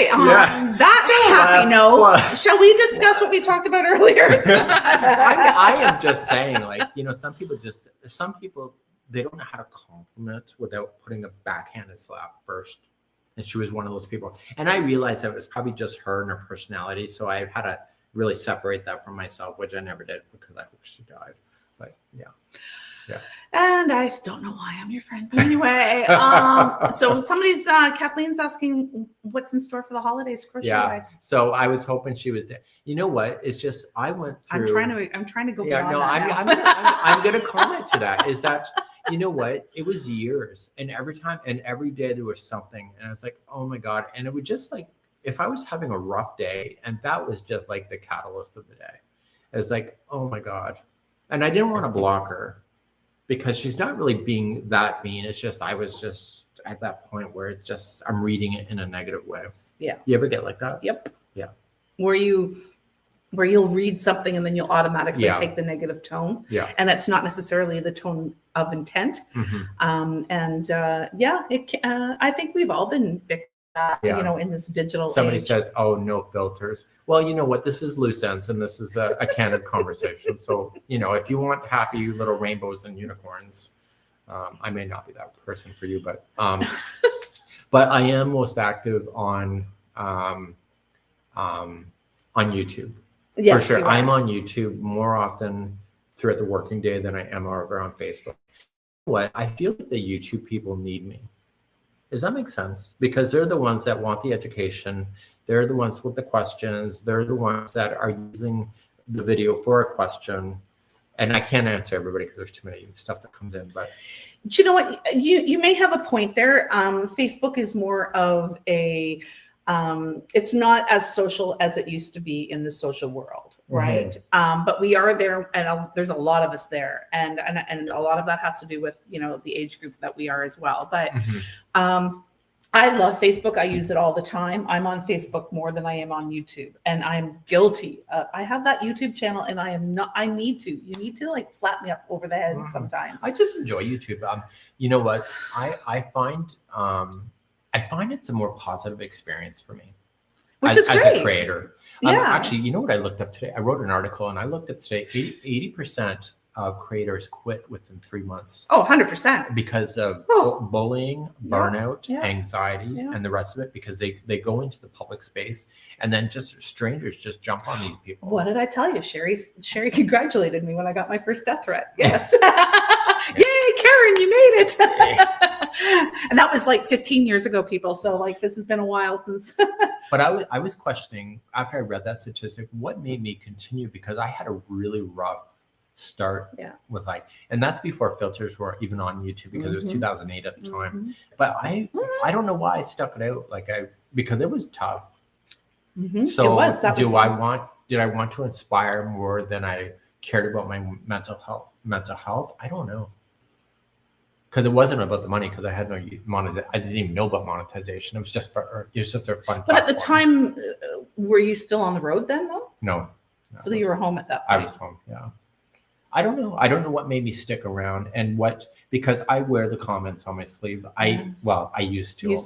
Yeah. that happy note. Well, Shall we discuss what we talked about earlier? I am just saying, like, some people they don't know how to compliment without putting a backhanded slap first. And she was one of those people. And I realized that it was probably just her and her personality. So I had to really separate that from myself, which I never did because I hope she died. But yeah. Yeah. And I don't know why I'm your friend, but anyway. So Kathleen's asking what's in store for the holidays, crochet wise. So I was hoping she was there. You know what? It's just I went through. I'm trying to go Yeah, beyond no, that I'm going to comment to that. Is that you know what? It was years, and every time and every day there was something, and I was like, oh my God, and it would just like if I was having a rough day, and that was just like the catalyst of the day. It was like, oh my God, and I didn't want to block her. Because she's not really being that mean. It's just I was just at that point where it's just I'm reading it in a negative way. Yeah. You ever get like that? Yep. Yeah. Where you'll read something and then you'll automatically take the negative tone. Yeah. And that's not necessarily the tone of intent. Mm-hmm. I think we've all been victims of that, in this digital Somebody age. says, oh, no filters. Well, you know what? This is loose ends and this is a candid conversation. So, if you want happy little rainbows and unicorns, I may not be that person for you, but but I am most active on YouTube. Yes, for sure. you are. I'm on YouTube more often throughout the working day than I am over on Facebook. What I feel like the YouTube people need me. Does that make sense? Because they're the ones that want the education. They're the ones with the questions. They're the ones that are using the video for a question. And I can't answer everybody because there's too many stuff that comes in. But do you know what? You may have a point there. Facebook is more of a it's not as social as it used to be in the social world, right? Mm-hmm. But we are there, and there's a lot of us there, and a lot of that has to do with the age group that we are as well. But I love Facebook. I use it all the time. I'm on Facebook more than I am on YouTube, and I'm guilty. I have that YouTube channel, and I am not. I need to. You need to like slap me up over the head sometimes. I just enjoy YouTube. You know what? I find it's a more positive experience for me. Which is great. As a creator. Yeah. Actually, you know what I looked up today? I wrote an article and I looked up today, 80% of creators quit within 3 months. Oh, 100%. Because of Oh. bullying, burnout, Yeah. anxiety, Yeah. and the rest of it, because they go into the public space and then just strangers just jump on these people. What did I tell you? Sherry congratulated me when I got my first death threat. Yes. Yay, Karen, you made it. And that was like 15 years ago, people. So like this has been a while since. But I was questioning after I read that statistic, what made me continue, because I had a really rough start with and that's before filters were even on YouTube, because it was 2008 at the time. But I don't know why I stuck it out, because it was tough. So It was. did I want to inspire more than I cared about my mental health? I don't know. Because it wasn't about the money, because I had no I didn't even know about monetization. It was just a fun. But at the time, were you still on the road then, though? No. So you were home at that point. I was home. Yeah. I don't know. I don't know what made me stick around, and because I wear the comments on my sleeve. I used to.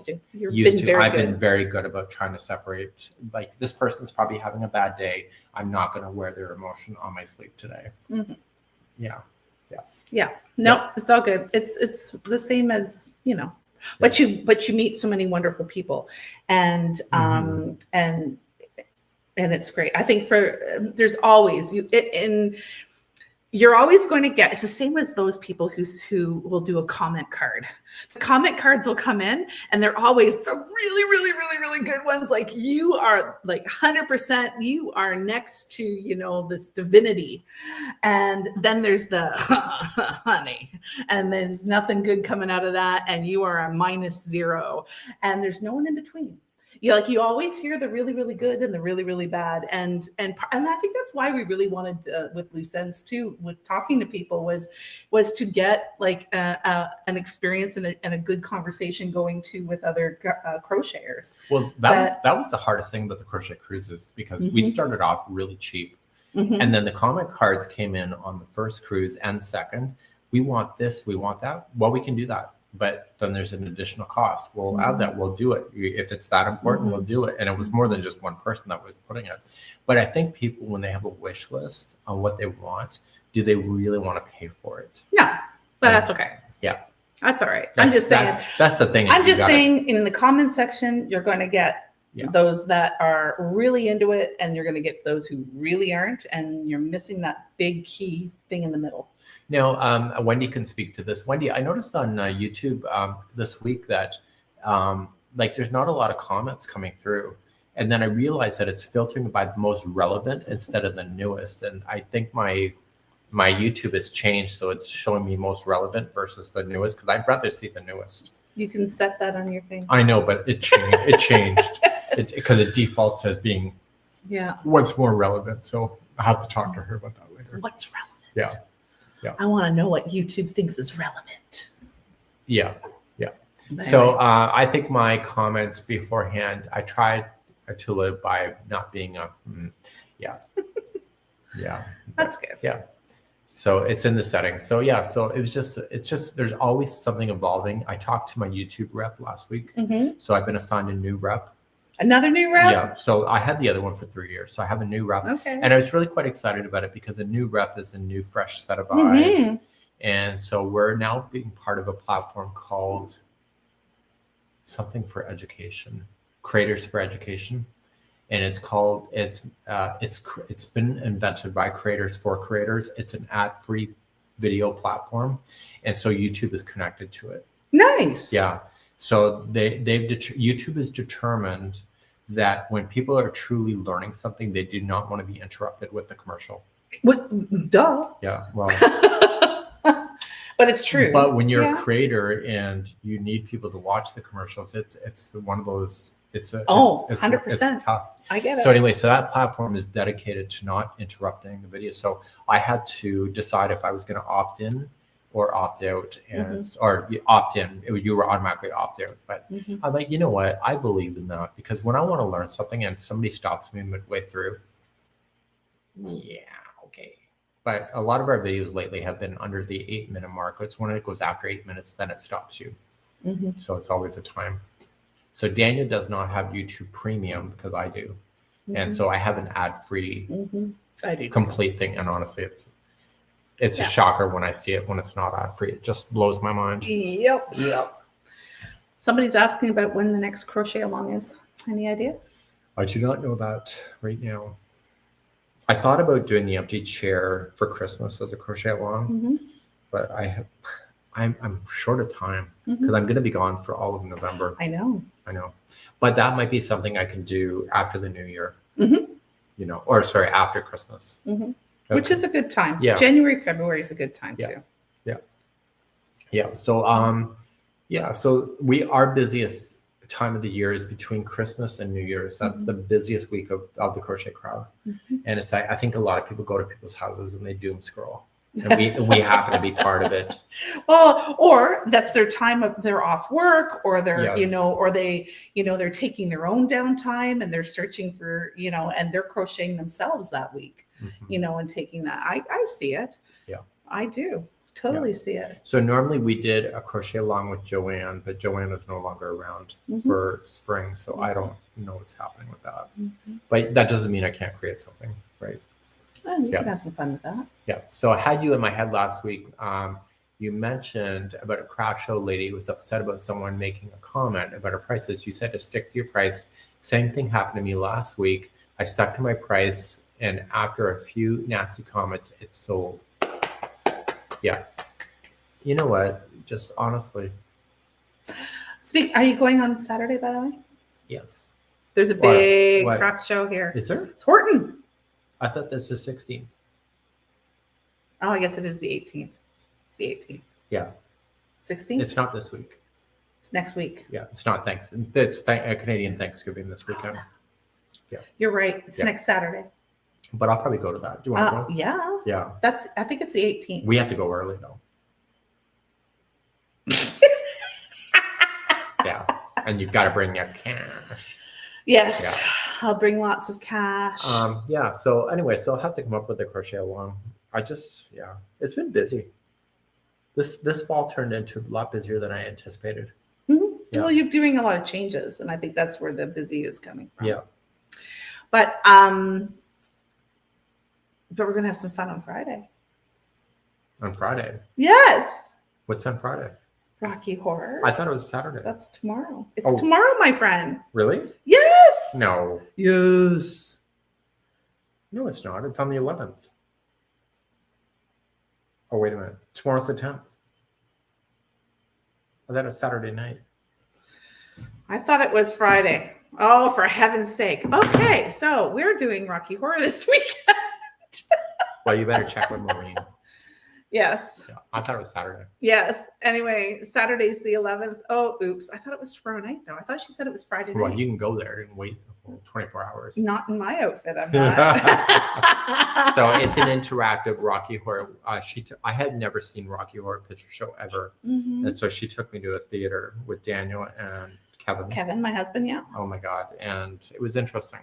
I've been very good about trying to separate. Like, this person's probably having a bad day. I'm not going to wear their emotion on my sleeve today. Yeah. No, it's all good. It's the same as, but you meet so many wonderful people, and and it's great. I think there's always you're always going to get, it's the same as those people who will do a comment card. The comment cards will come in and they're always the really, really, really, really good ones. Like, you are like 100%, you are next to, this divinity. And then there's the honey, and then there's nothing good coming out of that. And you are a -0, and there's no one in between. You always hear the really, really good and the really, really bad. And I think that's why we really wanted with Loose Ends too, with talking to people, was to get an experience and a good conversation going with other crocheters. Well, that was the hardest thing about the crochet cruises, because we started off really cheap. And then the comment cards came in on the first cruise and second. We want this, we want that. Well, we can do that. But then there's an additional cost. We'll add that. We'll do it. If it's that important, we'll do it. And it was more than just one person that was putting it. But I think people, when they have a wish list on what they want, do they really want to pay for it? No, but that's okay. Yeah. That's all right. I'm just saying. That's the thing. I'm just saying, in the comment section, you're going to get those that are really into it, and you're going to get those who really aren't. And you're missing that big key thing in the middle. Now, Wendy can speak to this. Wendy, I noticed on YouTube this week that there's not a lot of comments coming through. And then I realized that it's filtering by the most relevant instead of the newest. And I think my YouTube has changed, so it's showing me most relevant versus the newest, because I'd rather see the newest. You can set that on your thing. I know, but it changed. It changed because it defaults as being what's more relevant. So I'll have to talk to her about that later. What's relevant? Yeah. I want to know what YouTube thinks is relevant. Yeah. But so anyway. I think my comments beforehand, I tried to live by not being That's good. Yeah. So it's in the settings. So so it's just there's always something evolving. I talked to my YouTube rep last week. So I've been assigned a new rep. Another new rep? Yeah. So I had the other one for 3 years. So I have a new rep. Okay. And I was really quite excited about it, because the new rep is a new, fresh set of eyes. And so we're now being part of a platform called something for education, Creators for Education. And it's been invented by creators for creators. It's an ad-free video platform. And so YouTube is connected to it. Nice. Yeah. So YouTube has determined that when people are truly learning something, they do not want to be interrupted with the commercial. What? Duh. Yeah. Well, but it's true. But when you're a creator and you need people to watch the commercials, it's one of those. It's 100%. It's tough. I get it. So anyway, so that platform is dedicated to not interrupting the video. So I had to decide if I was going to opt in or opt out, or opt in. You were automatically opt out. But I'm like, you know what? I believe in that, because when I want to learn something and somebody stops me midway through, okay. But a lot of our videos lately have been under the 8-minute mark. It's when it goes after 8 minutes, then it stops you. So it's always a time. So Daniel does not have YouTube Premium, because I do. And so I have an ad-free I do. complete thing. And honestly, It's a shocker when I see it when it's not ad free. It just blows my mind. Yep. Somebody's asking about when the next crochet along is. Any idea? I do not know that right now. I thought about doing the empty chair for Christmas as a crochet along, but I'm short of time because I'm going to be gone for all of November. I know. But that might be something I can do after the new year, or sorry, after Christmas. Okay. Which is a good time. Yeah. January, February is a good time too. Yeah. So, so our busiest time of the year is between Christmas and New Year's. That's the busiest week of the crochet crowd. And it's I think a lot of people go to people's houses and they doom scroll. And we happen to be part of it. Well, or that's their time of they're off work, or they're Yes. or they they're taking their own downtime and they're searching for and they're crocheting themselves that week, and taking that. I see it. Yeah, I do totally see it. So normally we did a crochet along with Joanne, but Joanne is no longer around for spring, so I don't know what's happening with that. But that doesn't mean I can't create something, right? And you can have some fun with that. Yeah. So I had you in my head last week. You mentioned about a craft show lady who was upset about someone making a comment about her prices. You said to stick to your price. Same thing happened to me last week. I stuck to my price, and after a few nasty comments, it sold. Yeah. You know what? Just honestly. Are you going on Saturday, by the way? Yes. There's a big What? craft show here. Is there? It's Horton. I thought this is 16th. Oh, I guess it is the 18th. It's the 18th. Yeah. 16th? It's not this week. It's next week. Yeah. It's not It's Canadian Thanksgiving this weekend. Yeah. You're right. It's next Saturday. But I'll probably go to that. Do you want to go? Yeah. Yeah. I think it's the 18th. We have to go early though. Yeah. And you've got to bring your cash. Yes. Yeah. I'll bring lots of cash. Yeah. So anyway, I'll have to come up with a crochet along. It's been busy. This fall turned into a lot busier than I anticipated. Yeah. Well, you're doing a lot of changes, and I think that's where the busy is coming from. Yeah. But we're gonna have some fun on Friday. On Friday. Yes. What's on Friday? Rocky Horror. I thought it was Saturday. That's tomorrow. It's tomorrow, my friend. Really? Yes. No. Yes. No, it's not. It's on the 11th. Oh, wait a minute. Tomorrow's the 10th. I thought it was Saturday night. I thought it was Friday. Oh, for heaven's sake. Okay, so we're doing Rocky Horror this weekend. Well, you better check with Maureen. Yes. Yeah, I thought it was Saturday. Yes. Anyway, Saturday's the 11th. Oh, oops. I thought it was tomorrow night, though. I thought she said it was Friday night. Well, you can go there and wait 24 hours. Not in my outfit, I'm not. So it's an interactive Rocky Horror. I had never seen Rocky Horror Picture Show ever. And so she took me to a theater with Daniel and Kevin. Kevin, my husband, yeah. Oh my God. And it was interesting.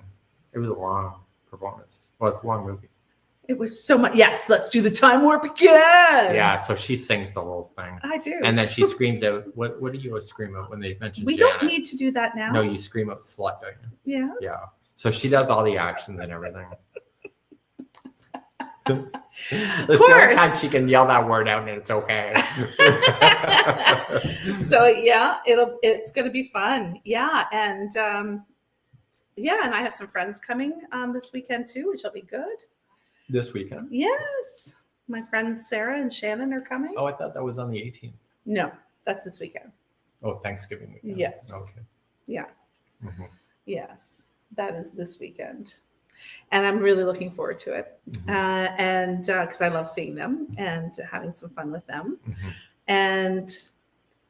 It was a long performance. Well, it's a long movie. It was so much. Yes, let's do the time warp again. Yeah, so she sings the whole thing. I do. And then she screams out, what do you always scream out when they mention We Janet? don't need to do that now. No, you scream out slut, don't you? Yes. Yeah. So she does all the actions and everything. There's no time she can yell that word out and it's okay. So yeah, it's gonna be fun. Yeah, and and I have some friends coming this weekend too, which will be good. This weekend? Yes. My friends Sarah and Shannon are coming. Oh, I thought that was on the 18th. No, that's this weekend. Oh, Thanksgiving weekend. Yes. Okay. Yes. Mm-hmm. Yes. That is this weekend. And I'm really looking forward to it. And because I love seeing them and having some fun with them. And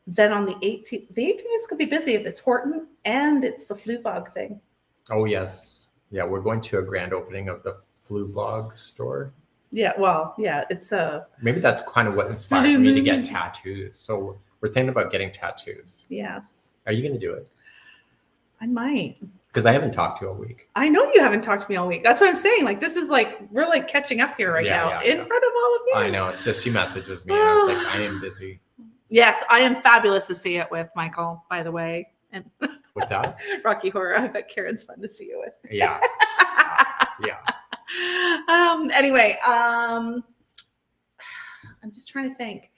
then on the 18th is going to be busy if it's Horton and it's the Flu Bog thing. Oh, yes. Yeah, we're going to a grand opening of the Flu Blog store. Yeah, well, yeah, it's maybe that's kind of what inspired me to get tattoos. So we're thinking about getting tattoos. Yes. Are you going to do it? I might. Because I haven't talked to you all week. I know you haven't talked to me all week. That's what I'm saying. Like, this is like, we're like catching up here now in front of all of you. I know. It's just she messages me and I was like, I am busy. Yes, I am fabulous to see it with, Michael, by the way. And what's that? Rocky Horror. I bet Karen's fun to see it with. Yeah. Yeah. Anyway, I'm just trying to think.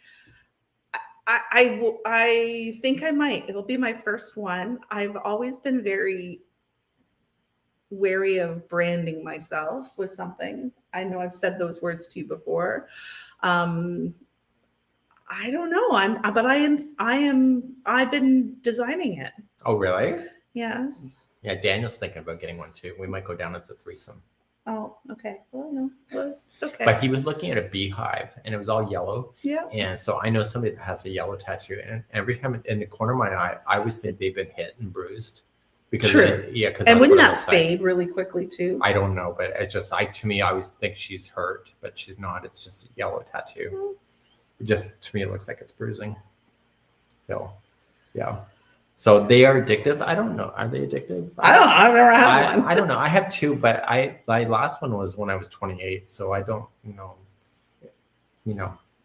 I think I might. It'll be my first one. I've always been very wary of branding myself with something. I know I've said those words to you before. I don't know. I've been designing it. Oh, really? Yes. Yeah, Daniel's thinking about getting one too. We might go down as a threesome. Oh, okay. Well, no, it's okay. But he was looking at a beehive and it was all yellow. Yeah. And so I know somebody that has a yellow tattoo, and every time in the corner of my eye, I always think they've been hit and bruised. Because True. And wouldn't that fade really quickly too? I don't know, but it's just to me, I always think she's hurt, but she's not. It's just a yellow tattoo. Just to me, it looks like it's bruising. So, yeah. So they are addictive. I don't know. Are they addictive? I've never had one. I don't know. I have two, but my last one was when I was 28. So I don't know.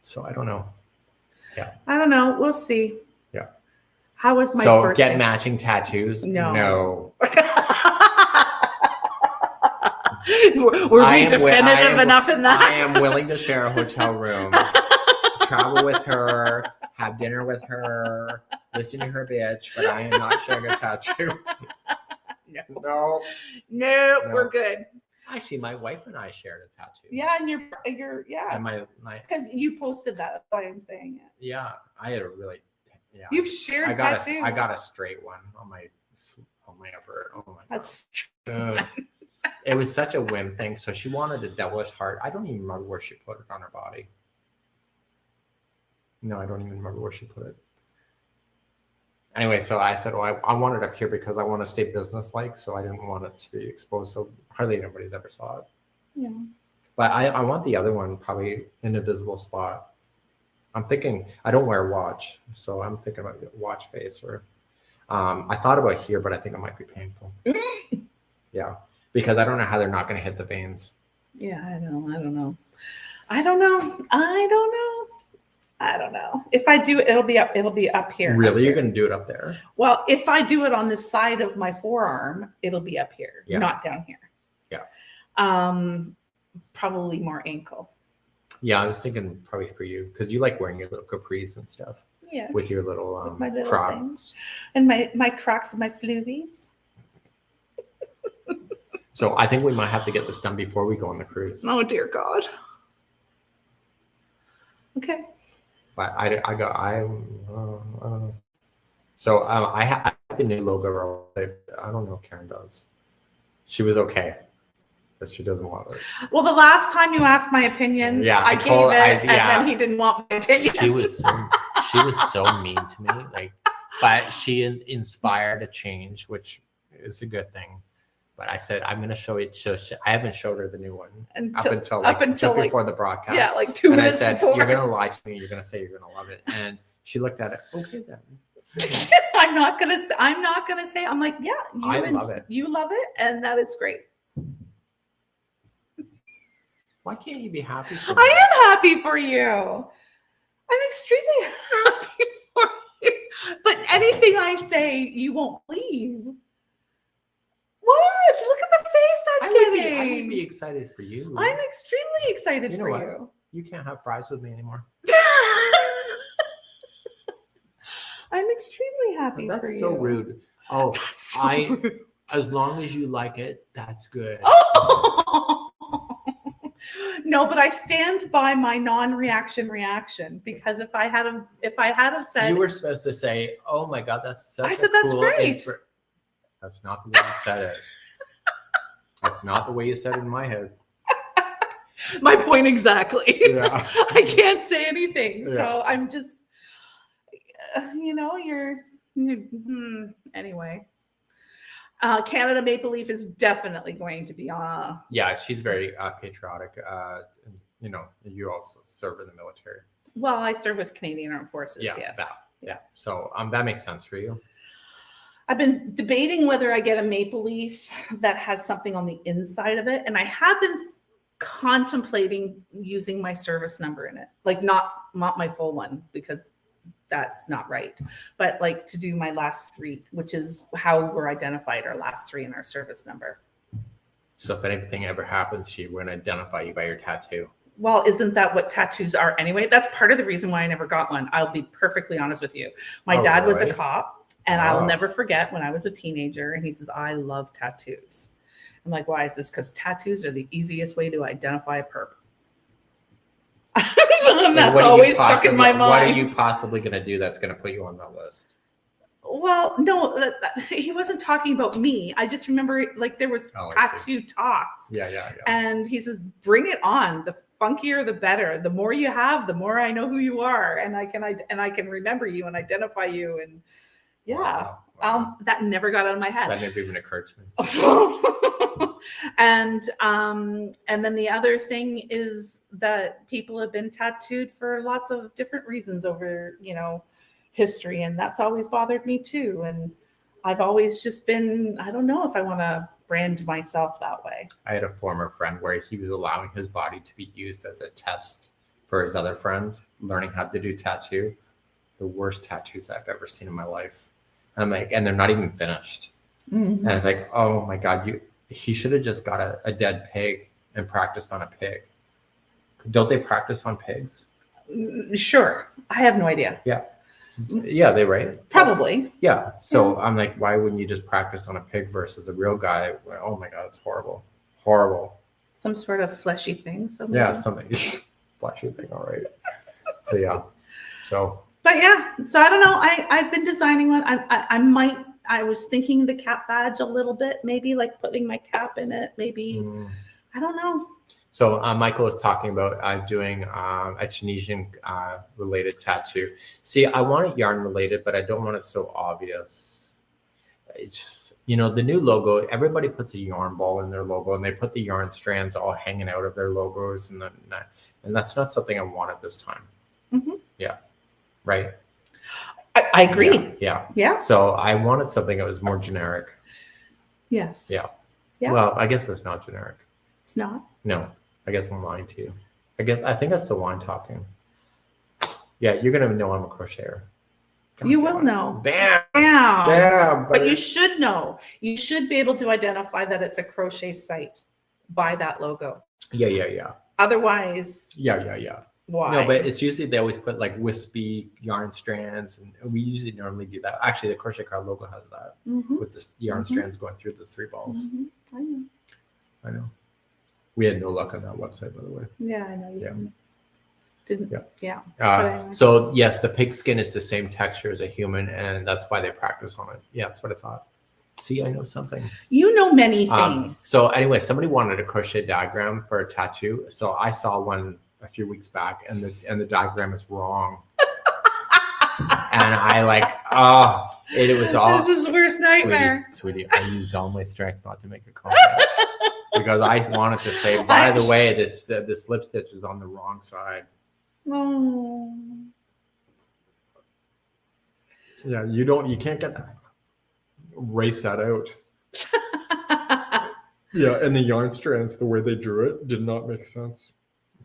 So I don't know. Yeah. I don't know. We'll see. Yeah. How was my birthday? Get matching tattoos? No. Were we definitive enough in that? I am willing to share a hotel room, travel with her, have dinner with her, listen to her bitch, but I am not sharing a tattoo. No, we're good. Actually, my wife and I shared a tattoo. Yeah, and you're And my because you posted that. That's why I'm saying it. Yeah, I had a really You've shared tattoos. I got a straight one on my upper. Oh my god. That's it was such a whim thing. So she wanted a devilish heart. I don't even remember where she put it on her body. No, I don't even remember where she put it. Anyway, so I said, well, I want it up here because I want to stay business-like, so I didn't want it to be exposed. So hardly anybody's ever saw it. Yeah. But I want the other one probably in a visible spot. I'm thinking, I don't wear a watch, so I'm thinking about a watch face or I thought about here, but I think it might be painful. Yeah, because I don't know how they're not going to hit the veins. Yeah, I don't know. If I do it, it'll be up here. Really? You're going to do it up there? Well, if I do it on the side of my forearm, it'll be up here, not down here. Yeah. Probably more ankle. Yeah, I was thinking probably for you because you like wearing your little capris and stuff. Yeah. With your little, with my little Crocs. Things. And my Crocs and my fluvies. So I think we might have to get this done before we go on the cruise. Oh dear God. Okay. But I don't know. So I have the new logo. I don't know if Karen does. She was okay, but she doesn't love it. Well, the last time you asked my opinion, I gave it, and then he didn't want my opinion. She was so mean to me. But she inspired a change, which is a good thing. But I said, I'm going to show it. I haven't showed her the new one up until before the broadcast. Yeah, 2 minutes before. And I said, before. You're going to lie to me. You're going to say you're going to love it. And she looked at it. Okay, then. I'm not going to say. I'm like, yeah, I love it. You love it, and that is great. Why can't you be happy for me? I am happy for you. I'm extremely happy for you. But anything I say, you won't believe. What? Look at the face I'm getting. I would be excited for you. I'm extremely excited you know for what? you. You can't have fries with me anymore. I'm extremely happy for you. That's so rude. Oh, rude. As long as you like it, that's good. Oh! No, but I stand by my non-reaction reaction because if I had said you were supposed to say, "Oh my God, that's such." I said that's great. That's not the way you said it. That's not the way you said it in my head. My point exactly. Yeah. I can't say anything, Yeah. so I'm just, anyway. Canada Maple Leaf is definitely going to be on. Yeah, she's very patriotic. You also serve in the military. Well, I serve with Canadian Armed Forces. Yeah, yes. Yeah. So that makes sense for you. I've been debating whether I get a maple leaf that has something on the inside of it, and I have been contemplating using my service number in it, not my full one because that's not right, but to do my last three, which is how we're identified, our last three in our service number. So if anything ever happens to you, we're going to identify you by your tattoo. well, isn't that what tattoos are anyway? That's part of the reason why I never got one. I'll be perfectly honest with you. My dad was a really? cop, and I'll Oh. never forget when I was a teenager, and he says, I love tattoos. I'm like, why is this? Because tattoos are the easiest way to identify a perp. And that's What are you always stuck in my possibly- What are mind. you possibly going to do that's going to put you on that list? Well, no, he wasn't talking about me. I just remember like there was Oh, I see. tattoo talks. Yeah. And he says, bring it on. The funkier, the better. The more you have, the more I know who you are. And I can remember you and identify you. And yeah, Wow. that never got out of my head. That never even occurred to me. And then the other thing is that people have been tattooed for lots of different reasons over, history, and that's always bothered me too. And I've always just been, I don't know if I want to brand myself that way. I had a former friend where he was allowing his body to be used as a test for his other friend learning how to do tattoo. The worst tattoos I've ever seen in my life. I'm like, and they're not even finished. Mm-hmm. And I was like, oh my God, he should have just got a dead pig and practiced on a pig. Don't they practice on pigs? Sure. I have no idea. Yeah, they right? Probably. Yeah. So I'm like, why wouldn't you just practice on a pig versus a real guy? Oh my God, it's horrible. Horrible. Some sort of fleshy thing. Yeah, something flashy thing. All right. So yeah. But yeah, so I don't know. I've been designing one. I was thinking the cap badge a little bit, maybe like putting my cap in it. Maybe I don't know. So Michael was talking about doing a Tunisian related tattoo. See, I want it yarn related, but I don't want it so obvious. It's just, the new logo, everybody puts a yarn ball in their logo and they put the yarn strands all hanging out of their logos. And that's not something I want at this time. Mm-hmm. Yeah. Right. I agree. Yeah. So I wanted something that was more generic. Yes. Yeah. Yeah. Well, I guess it's not generic. It's not. No, I guess I'm lying to you. I think that's the wine talking. Yeah, you're gonna know I'm a crocheter. You will know. Damn. But you should know. You should be able to identify that it's a crochet site by that logo. Yeah. Otherwise, Yeah. why? No, but it's usually they always put like wispy yarn strands, and we usually normally do that. Actually, the crochet card logo has that with the yarn strands going through the 3 balls. Mm-hmm. I know. We had no luck on that website, by the way. Yeah, I know you Yeah. didn't. Yeah. So yes, the pig skin is the same texture as a human, and that's why they practice on it. Yeah, that's what I thought. See, I know something. You know many things. So anyway, somebody wanted a crochet diagram for a tattoo. So I saw one a few weeks back, and the diagram is wrong. And I it was all. This is the worst nightmare. Sweetie, I used all my strength not to make a comment because I wanted to say, by the way, this lip stitch is on the wrong side. Oh. Yeah, you can't get that. Erase that out. Yeah, and the yarn strands, the way they drew it, did not make sense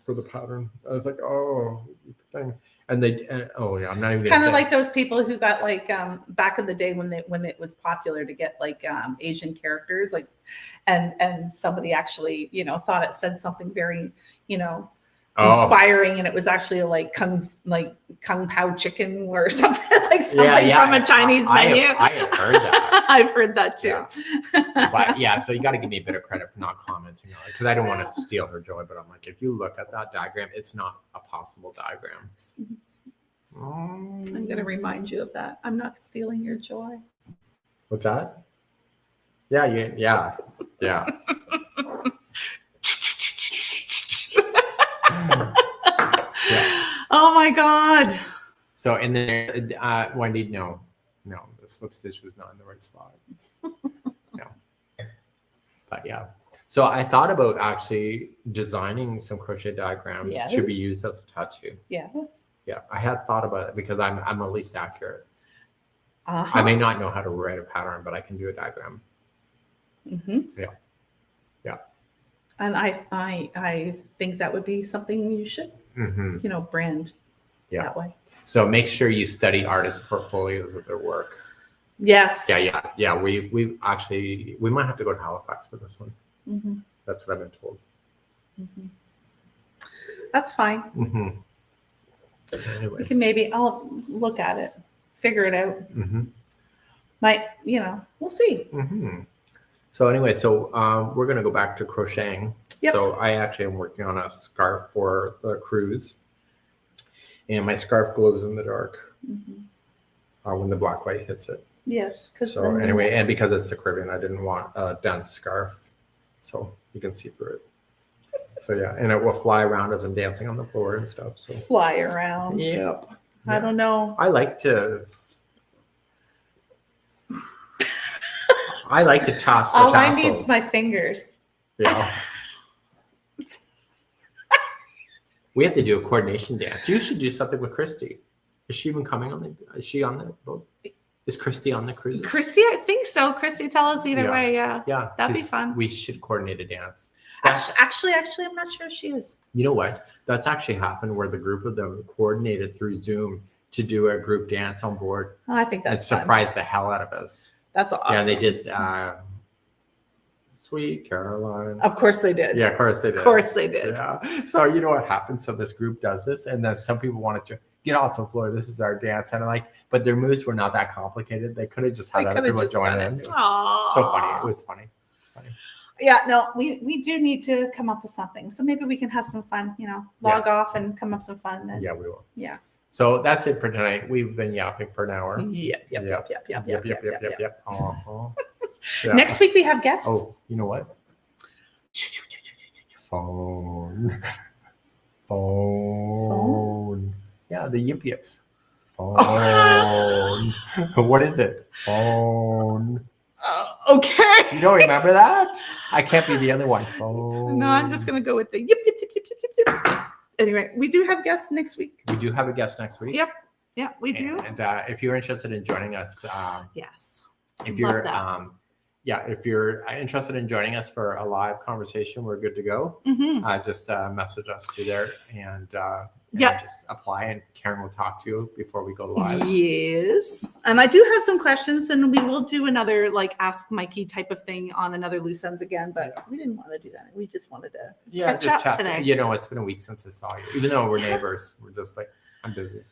for the pattern. I was like, oh, thing. And I'm not even. It's kind of like those people who got like back in the day when it was popular to get like Asian characters, like, and somebody actually thought it said something very inspiring, and it was actually like kung pao chicken or something like something from a Chinese menu. I have heard that. I've heard that too. Yeah. But yeah, so you got to give me a bit of credit for not commenting on it because I don't want to steal her joy. But I'm like, if you look at that diagram, it's not a possible diagram. I'm going to remind you of that. I'm not stealing your joy. What's that? Yeah. Oh my God. So, and then Wendy, no, the slip stitch was not in the right spot. No. But yeah. So I thought about actually designing some crochet diagrams to be used as a tattoo. Yes. Yeah, I had thought about it because I'm at least accurate. I may not know how to write a pattern, but I can do a diagram. Mm-hmm. Yeah. And I think that would be something you should, brand that way. So make sure you study artists' portfolios of their work. Yes. Yeah. We might have to go to Halifax for this one. Mm-hmm. That's what I've been told. Mm-hmm. That's fine. Anyway. We can I'll look at it, figure it out. We'll see. So anyway, we're going to go back to crocheting. Yep. So I actually am working on a scarf for the cruise. And my scarf glows in the dark when the black light hits it. Yes. So anyway, and because it's the Caribbean, I didn't want a dense scarf. So you can see through it. So yeah, and it will fly around as I'm dancing on the floor and stuff. So fly around. Yep. I don't know. I like to toss the All tassels. I need is my fingers. Yeah. We have to do a coordination dance. You should do something with Christy. Is she even coming on is she on the boat? Is Christy on the cruise? Christy, I think so. Christy, tell us either way. Yeah. Yeah. That'd be fun. We should coordinate a dance. Actually, I'm not sure if she is. You know what? That's actually happened where the group of them coordinated through Zoom to do a group dance on board. Oh, I think that's fun. Surprised the hell out of us. That's awesome. Yeah, they just Sweet Caroline. Of course they did. Yeah, of course they did. Of course they did. Yeah. So you know what happens? So this group does this, and then some people wanted to get off the floor. This is our dance, and I'm like, but their moves were not that complicated. They could have just had other people join in. It was so funny. It was funny. Yeah, no, we do need to come up with something. So maybe we can have some fun, log off and come up with some fun. And, yeah, we will. Yeah. So that's it for tonight. We've been yapping for an hour. Yep. Yeah. Next week we have guests. Oh, you know what? Phone. Yeah, the yip yips. Phone. What is it? Phone. Okay. You don't remember that? I can't be the other one. Phone. No, I'm just gonna go with the yip. Anyway, we do have guests next week. We do have a guest next week. Yep. Yeah, we do. And if you're interested in joining us, yes. If you're if you're interested in joining us for a live conversation, we're good to go. Just message us through there and just apply, and Karen will talk to you before we go live. Yes. And I do have some questions, and we will do another Ask Mikey type of thing on another Loose Ends again, but we didn't want to do that. We just wanted to catch up chat today. It's been a week since I saw you. Even though we're neighbors, we're just like, I'm busy.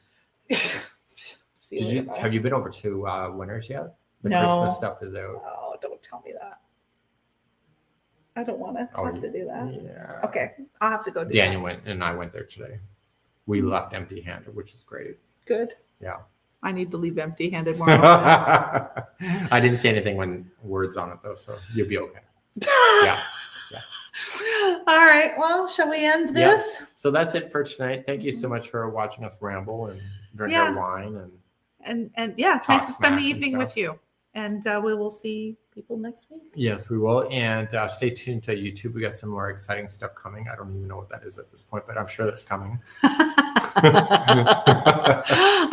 Have you been over to Winners yet? The Christmas stuff is out. Oh, don't tell me that. I don't want to have to do that. Yeah. Okay, I'll have to go do Daniel went, and I went there today. We left empty-handed, which is great. Good. Yeah. I need to leave empty-handed more often. I didn't say anything when words on it, though, so you'll be okay. Yeah. All right. Well, shall we end this? Yeah. So that's it for tonight. Thank you so much for watching us ramble and drink our wine and it's nice to spend the evening with you. And we will see people next week. Yes, we will. And stay tuned to YouTube. We got some more exciting stuff coming. I don't even know what that is at this point, but I'm sure that's coming. I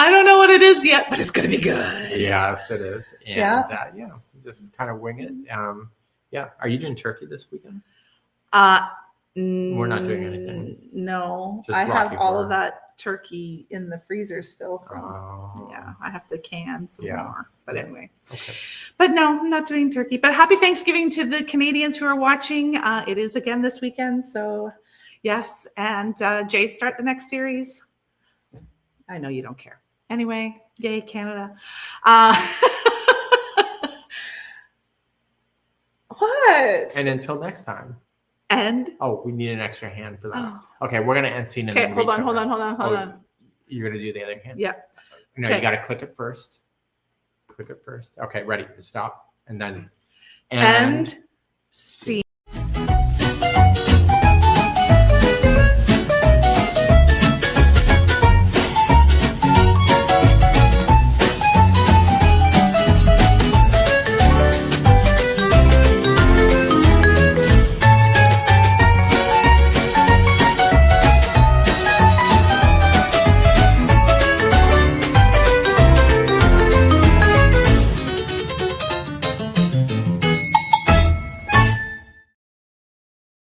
don't know what it is yet, but it's going to be good. Yes, it is. And just kind of wing it. Are you doing turkey this weekend? We're not doing anything. No, Just I have Rocky all Horror. of that turkey in the freezer still from. Oh. I have to can some more. But anyway. Okay. But no, I'm not doing turkey. But happy Thanksgiving to the Canadians who are watching. It is again this weekend. So yes. And Jay, start the next series. I know you don't care. Anyway, yay, Canada. What? And until next time. And we need an extra hand for that. Oh. Okay, we're gonna end scene. Okay, hold on. You're gonna do the other hand. Yeah. No, you gotta click it first. Okay, ready? Stop, and then and scene.